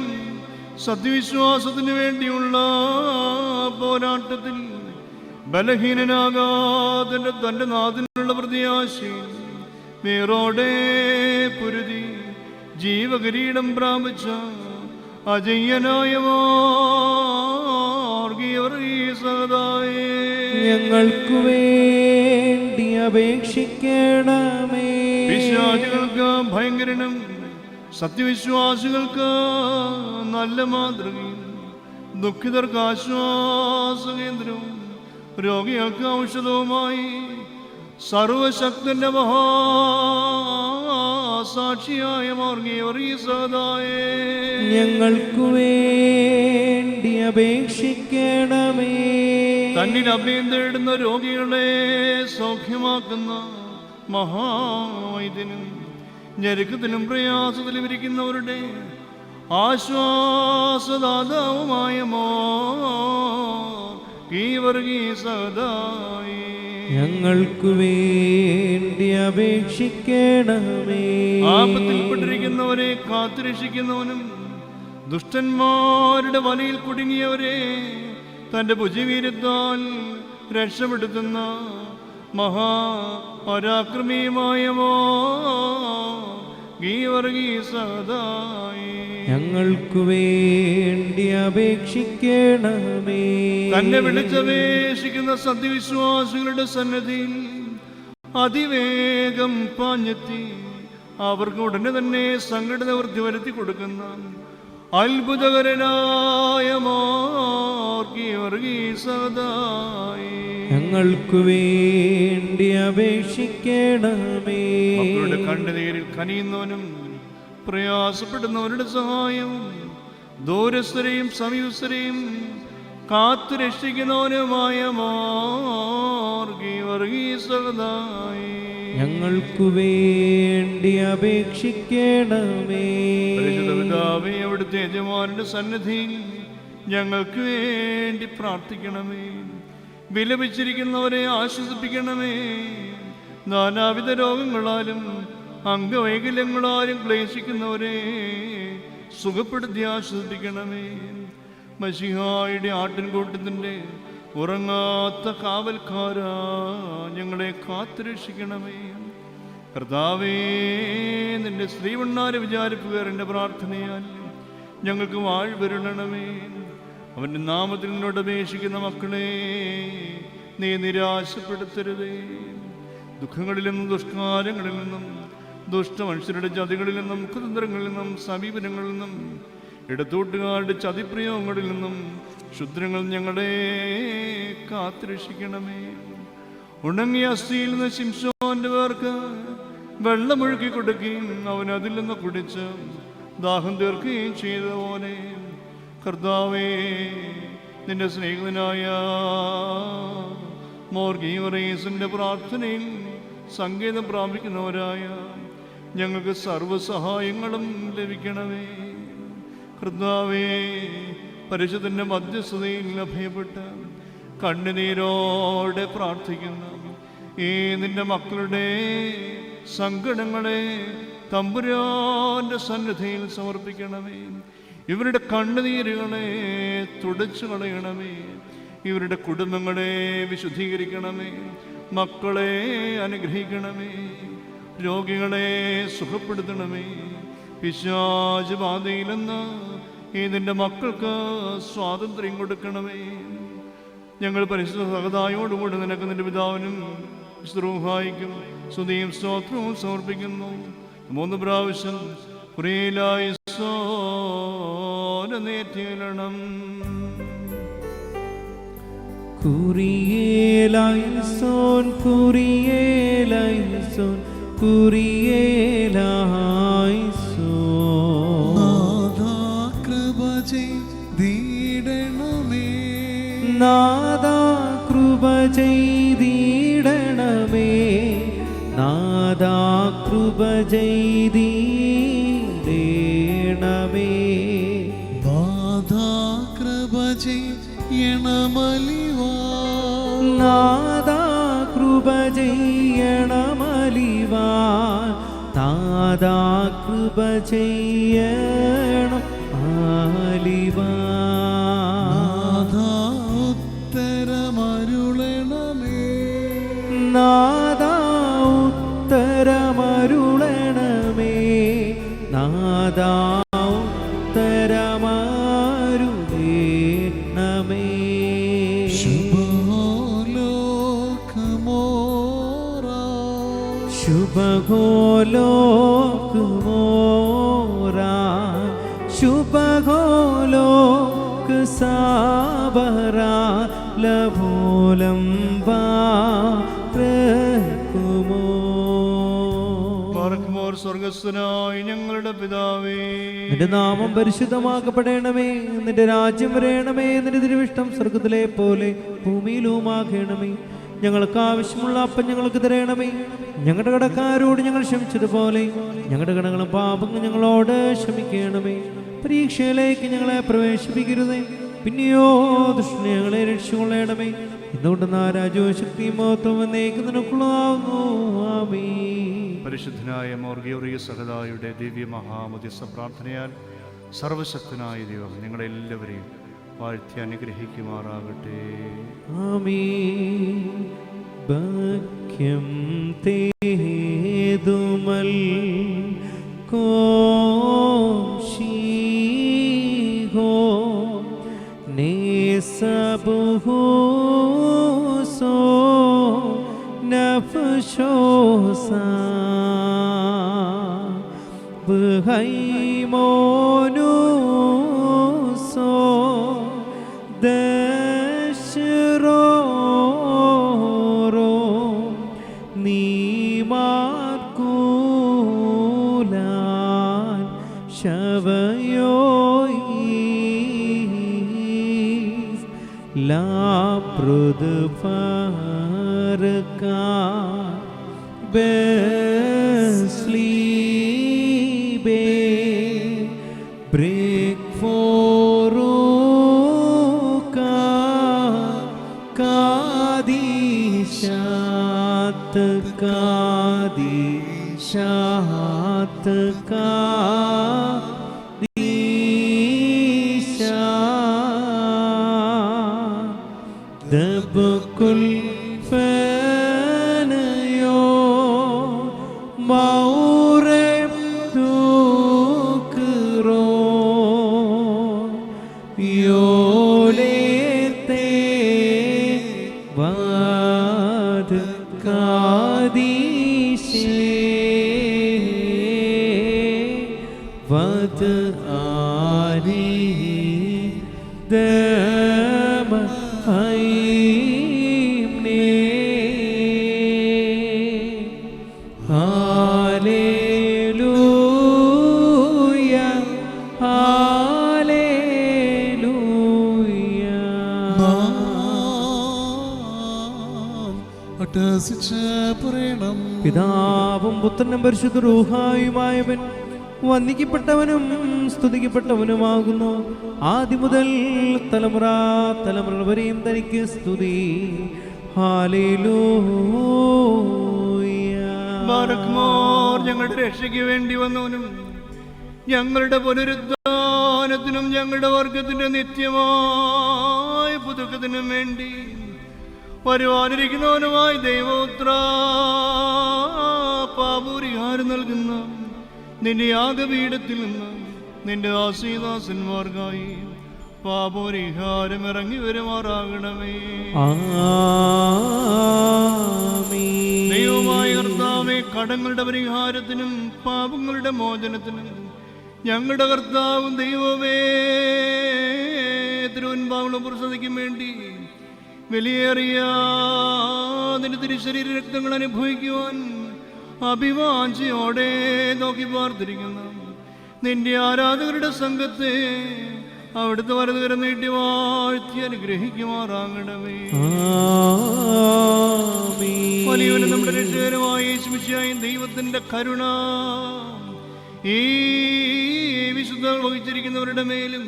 സത്യവിശ്വാസത്തിന് വേണ്ടിയുള്ള പോരാട്ടത്തിൽ ബലഹീനനാകാതെ തന്റെ നാഥനുള്ള പ്രത്യാശയിൽ നേരോടെ പൊരുതി ജീവകിരീടം പ്രാപിച്ച അജയ്യനായ ഞങ്ങൾക്കു വേണ്ടി അപേക്ഷിക്കണമേ. പിശാചുകൾക്ക് ഭയങ്കരനും സത്യവിശ്വാസികൾക്ക് നല്ല മാതൃകയും ദുഃഖിതർക്ക് ആശ്വാസകേന്ദ്രവും രോഗികൾക്ക് ഔഷധവുമായി സർവശക്തന്റെ മഹാസാക്ഷിയായ മാർഗീയവരീസദായേ ഞങ്ങൾക്കു വേണ്ടി അപേക്ഷിക്കണമേ. തന്നിൽ അഭയം തേടുന്ന രോഗികളെ സൗഖ്യമാക്കുന്ന മഹാവൈദ്യനും ഞെരുക്കത്തിലും പ്രയാസത്തിലും ഇരിക്കുന്നവരുടെ ആശ്വാസദാതാവുമായ മാർഗീയവരീസദായേ ഞങ്ങൾക്കു വേണ്ടി അപേക്ഷിക്കണമേ. ആപത്തിൽപ്പെട്ടിരിക്കുന്നവരെ കാത്തുരക്ഷിക്കുന്നവനും ദുഷ്ടന്മാരുടെ വലയിൽ കുടുങ്ങിയവരെ തൻ്റെ ഭുജവീര്യത്താൽ രക്ഷപ്പെടുത്തുന്ന മഹാപരാക്രമിയുമായ മാർഗീയവരീസദായേ ഞങ്ങൾക്കു വേണ്ടി അപേക്ഷിക്കണമേ. തന്നെ വിളിച്ചപേക്ഷിക്കുന്ന സത്യവിശ്വാസികളുടെ സന്നദ്ധിയിൽ അതിവേഗം പാഞ്ഞെത്തി അവർക്ക് ഉടനെ തന്നെ സങ്കടനിവൃത്തി വരുത്തി കൊടുക്കുന്ന അത്ഭുതകരനായ മാർഗീയവരീസദായേ ഞങ്ങൾക്കു വേണ്ടി അപേക്ഷിക്കണമേ. മക്കളുടെ കണ്ണുനീരിൽ കനിയുന്നവനും പ്രയാസപ്പെടുന്നവരുടെ സഹായവും ദൂരസ്ഥരെയും സമീപസ്ഥരെയും കാത്തു രക്ഷിക്കുന്നവനുമായ മാർഗീയവരീസദായേ ഞങ്ങൾക്കു വേണ്ടി അപേക്ഷിക്കണമേ. പരിശുദ്ധ പിതാവേ, അവിടുത്തെ യജമാനന്റെ സന്നിധിയിൽ ഞങ്ങൾക്ക് വേണ്ടി പ്രാർത്ഥിക്കണമേ. വിലപിച്ചിരിക്കുന്നവരെ ആശ്വസിപ്പിക്കണമേ. നാനാവിധ രോഗങ്ങളാലും അംഗവൈകല്യങ്ങളാലും ക്ലേശിക്കുന്നവരെ സുഖപ്പെടുത്തി ആശ്വസിപ്പിക്കണമേ. മശിഹായുടെ ആട്ടിൻകൂട്ടത്തിൻ്റെ ഉറങ്ങാത്ത കാവൽക്കാരാ, ഞങ്ങളെ കാത്തുരക്ഷിക്കണമേ. കർത്താവേ, നിന്റെ ശ്രീവണ്ണാരെ വിചാരിപ്പുകാരൻ്റെ പ്രാർത്ഥനയാൽ ഞങ്ങൾക്ക് വാഴ്വരുളണമേ. അവൻ്റെ നാമത്തിൽ നിന്നോട് അപേക്ഷിക്കുന്ന മക്കളെ നീ നിരാശപ്പെടുത്തരുതേ. ദുഃഖങ്ങളിൽ നിന്നും ദുഷ്കാര്യങ്ങളിൽ നിന്നും ദുഷ്ടമനുഷ്യരുടെ ചതികളിൽ നിന്നും കുതന്ത്രങ്ങളിൽ നിന്നും സമീപനങ്ങളിൽ നിന്നും ഇടത്തൂട്ടുകാരുടെ ചതിപ്രയോഗങ്ങളിൽ നിന്നും ക്ഷുദ്രങ്ങൾ ഞങ്ങളെ കാത്തുരക്ഷിക്കണമേ. ഉണങ്ങിയ അസ്ഥിയിൽ നിന്ന് ശിംശോന്റെ പേർക്ക് വെള്ളമൊഴുക്കി കൊടുക്കുകയും അവൻ അതിൽ നിന്ന് കുടിച്ച് ദാഹം തീർക്കുകയും ചെയ്തപോലെ കർത്താവേ, നിന്റെ സ്നേഹിതനായ മോർഗീവറീസിന്റെ പ്രാർത്ഥനയിൽ സംഗീതം പ്രാപിക്കുന്നവരായ ഞങ്ങൾക്ക് സർവ്വസഹായങ്ങളും ലഭിക്കണമേ. കർത്താവേ, പരിശുദ്ധന്റെ മധ്യസ്ഥതയിൽ അഭയപ്പെട്ട് കണ്ണുനീരോടെ പ്രാർത്ഥിക്കുന്ന ഈ നിന്റെ മക്കളുടെ സങ്കടങ്ങളെ തമ്പുരാന്റെ സന്നിധിയിൽ സമർപ്പിക്കണമേ. ഇവരുടെ കണ്ണുനീരുകളെ തുടച്ചു കളയണമേ. ഇവരുടെ കുടുംബങ്ങളെ വിശുദ്ധീകരിക്കണമേ. മക്കളെ അനുഗ്രഹിക്കണമേ. രോഗികളെ സുഖപ്പെടുത്തണമേ. പിശാച് ബാധയിൽ നിന്ന് ഈ നിന്റെ മക്കൾക്ക് സ്വാതന്ത്ര്യം കൊടുക്കണമേ. ഞങ്ങൾ പരിശുദ്ധ സഹതായോടുകൂടി നിനക്ക് നിന്റെ പിതാവിനും വിശുദ്ധരൂഹായിക്കും സ്തുതിയും സ്തോത്രവും സമർപ്പിക്കുന്നു. 3 പ്രാവശ്യം നേറ്റിയണം. കുറിയേലൈസോൻ കുറിയേലൈസോൻ കുറിയേലൈസോൻ നാഥാ കൃപ ചെയ്തിടണമേ. നാദാ കൃപ ചെയ്തിടണമേ. നാദാ കൃപ ചെയ്തിടണമേ. നാഥാ കൃപ ചെയ്യണമലിവാ. നാദാ കൃപ ചെയ്യണമലിവാ. നാദാ കൃപ ചെയ്യണം ആലിവാ. നാഥാ ഉത്തരമരുളണമേ. നാദാ ഉത്തരമരുളണമേ. നാദാ ഉത്തരമരുളണമേ. ശുഭലോകമോറാ ശുഭഗോലോകമോരാ ശുഭഗോലോക സാബരാ ലഭോലം ബാരകുമോ. പാർക്കുമോർ സ്വർഗസ്ഥനായ ഞങ്ങളുടെ പിതാവേ, നിന്റെ നാമം പരിശുദ്ധമാക്കപ്പെടണമേ, നിന്റെ രാജ്യം വരേണമേ, നിന്റെ തിരുവിഷ്ടം സ്വർഗത്തിലെ പോലെ ഭൂമിയിലുമാകണമേ. ഞങ്ങൾക്ക് ആവശ്യമുള്ള അപ്പം ഞങ്ങൾക്ക് തരണമേ. ഞങ്ങളുടെ കടക്കാരോട് ഞങ്ങൾ ക്ഷമിച്ചതുപോലെ ഞങ്ങളുടെ കടങ്ങളും പാപങ്ങളും ഞങ്ങളോട് ക്ഷമിക്കണമേ. പരീക്ഷയിലേക്ക് ഞങ്ങളെ പ്രവേശിപ്പിക്കരുതേ, പിന്നെയോ ദുഷ്ടനെ ഞങ്ങളെ രക്ഷിക്കൊള്ളണമേ. എന്തുകൊണ്ട് രാജ്യവും ശക്തിയും മഹത്വവും എന്നേക്കും നിനക്കുള്ളതാവുന്നു. ആമേൻ. പരിശുദ്ധനായ മോർഗീയോറിയ സഹദായുടെ ദിവ്യ മഹാമധ്യസ്ഥ പ്രാർത്ഥനയാൽ സർവശക്തനായ ദൈവം നിങ്ങളെല്ലാവരെയും വാഴ്ത്തി അനുഗ്രഹിക്കുമാറാകട്ടെ. ആമേൻ. ഭാഗ്യം തേതുമൽ കോശീഹോ നേസബുഹോസോ നഫ്ശോസാ ബഹൈമോനുസോ ദശ്രോരോ നീമാർക്കൂലാൻ ശവയോയീസ് ലാ പൃഥ്വരകാ ബസ്ലീബേ ബ്രേക്ക് ഫോറുകാ കാദിശാത്ത് കാദിശാത്ത് കാദിശാ ദബ്കുൽ ഫനയോ മൗറെ ദുക്റോ യോലേത്തെ വാദ് കാദിശേ വദ് ആരി ദമ ഹൈംനേ ഹല്ലേലൂയ ഹല്ലേലൂയ. അട്ടഹസിച്ച് പറയണം. പിതാവും പുത്രനും പരിശുദ്ധ റൂഹായുമായവൻ വന്ദിക്കപ്പെട്ടവനും സ്തുതിക്കപ്പെട്ടവനുമാകുന്നു. ആദ്യം മുതൽ തലമുറ തലമുറ വരെയും തനിക്ക് സ്തുതി. ഹല്ലേലൂയ. ബാരക്മോർ ഞങ്ങളുടെ രക്ഷയ്ക്ക് വേണ്ടി വന്നവനും ഞങ്ങളുടെ പുനരുദ്ധാനത്തിനും ഞങ്ങളുടെ വർഗത്തിന്റെ നിത്യമായ പുതുക്കത്തിനും വേണ്ടി വരുവാനിരിക്കുന്നവനുമായി ദൈവോത്ര പാപപരിഹാരം നൽകുന്ന നിന്റെ യാഗപീഠത്തിൽ നിന്ന് നിന്റെ ദാസീദാസന്മാർക്കായി പാപപരിഹാരം ഇറങ്ങി വരുമാറാകണമേ. ആമേൻ. ദൈവമായ കർത്താവേ, കടങ്ങളുടെ പരിഹാരത്തിനും പാപങ്ങളുടെ മോചനത്തിനും ഞങ്ങളുടെ കർത്താവും ദൈവമേ തിരുവൻപാവുള്ള പുരുഷതയ്ക്കും വേണ്ടി വിലയേറിയ നിന്റെ തിരുശരീര രക്തങ്ങൾ അനുഭവിക്കുവാൻ അഭിവാഞ്ചയോടെ നോക്കി പാർത്തിരിക്കുന്ന നിന്റെ ആരാധകരുടെ സംഘത്തെ അവിടുത്തെ വലതുകരം നീട്ടി വാഴ്ത്തി അനുഗ്രഹിക്കുമാറാകണമേ. വലിയവനും നമ്മുടെ രക്ഷകരമായ യേശുമിശിഹായും ദൈവത്തിന്റെ കരുണ ഈ വിശുദ്ധ വഹിച്ചിരിക്കുന്നവരുടെ മേലും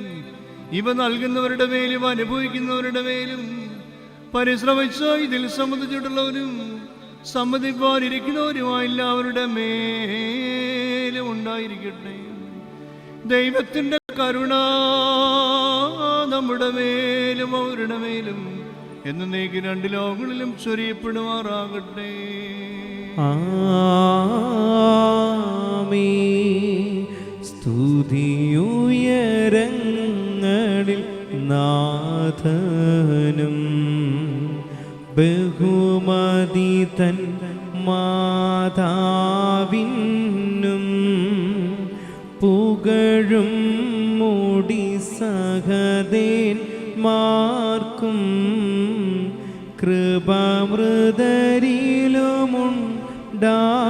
ഇവ നൽകുന്നവരുടെ മേലും അനുഭവിക്കുന്നവരുടെ മേലും പരിശ്രമിച്ച ഇതിൽ സംബന്ധിച്ചിട്ടുള്ളവരും സമ്മതിപ്പാനിരിക്കുന്നവരുമായ എല്ലാവരുടെ മേലും ഉണ്ടായിരിക്കട്ടെ. ദൈവത്തിന്റെ കരുണ നമ്മുടെ മേലും അവരുടെ മേലും എന്നേക്ക് രണ്ട് ലോകങ്ങളിലും ചൊരിയപ്പെടുമാറാകട്ടെ. ആമേൻ. സ്തുതിയുയരങ്ങളിൽ നാഥനും ബഹുമതി തൻ മാതാവിനും പുകഴും മൂടി സഹദേന്മാർക്കും കൃപാമൃതരിലുമുണ്ടാകട്ടെ.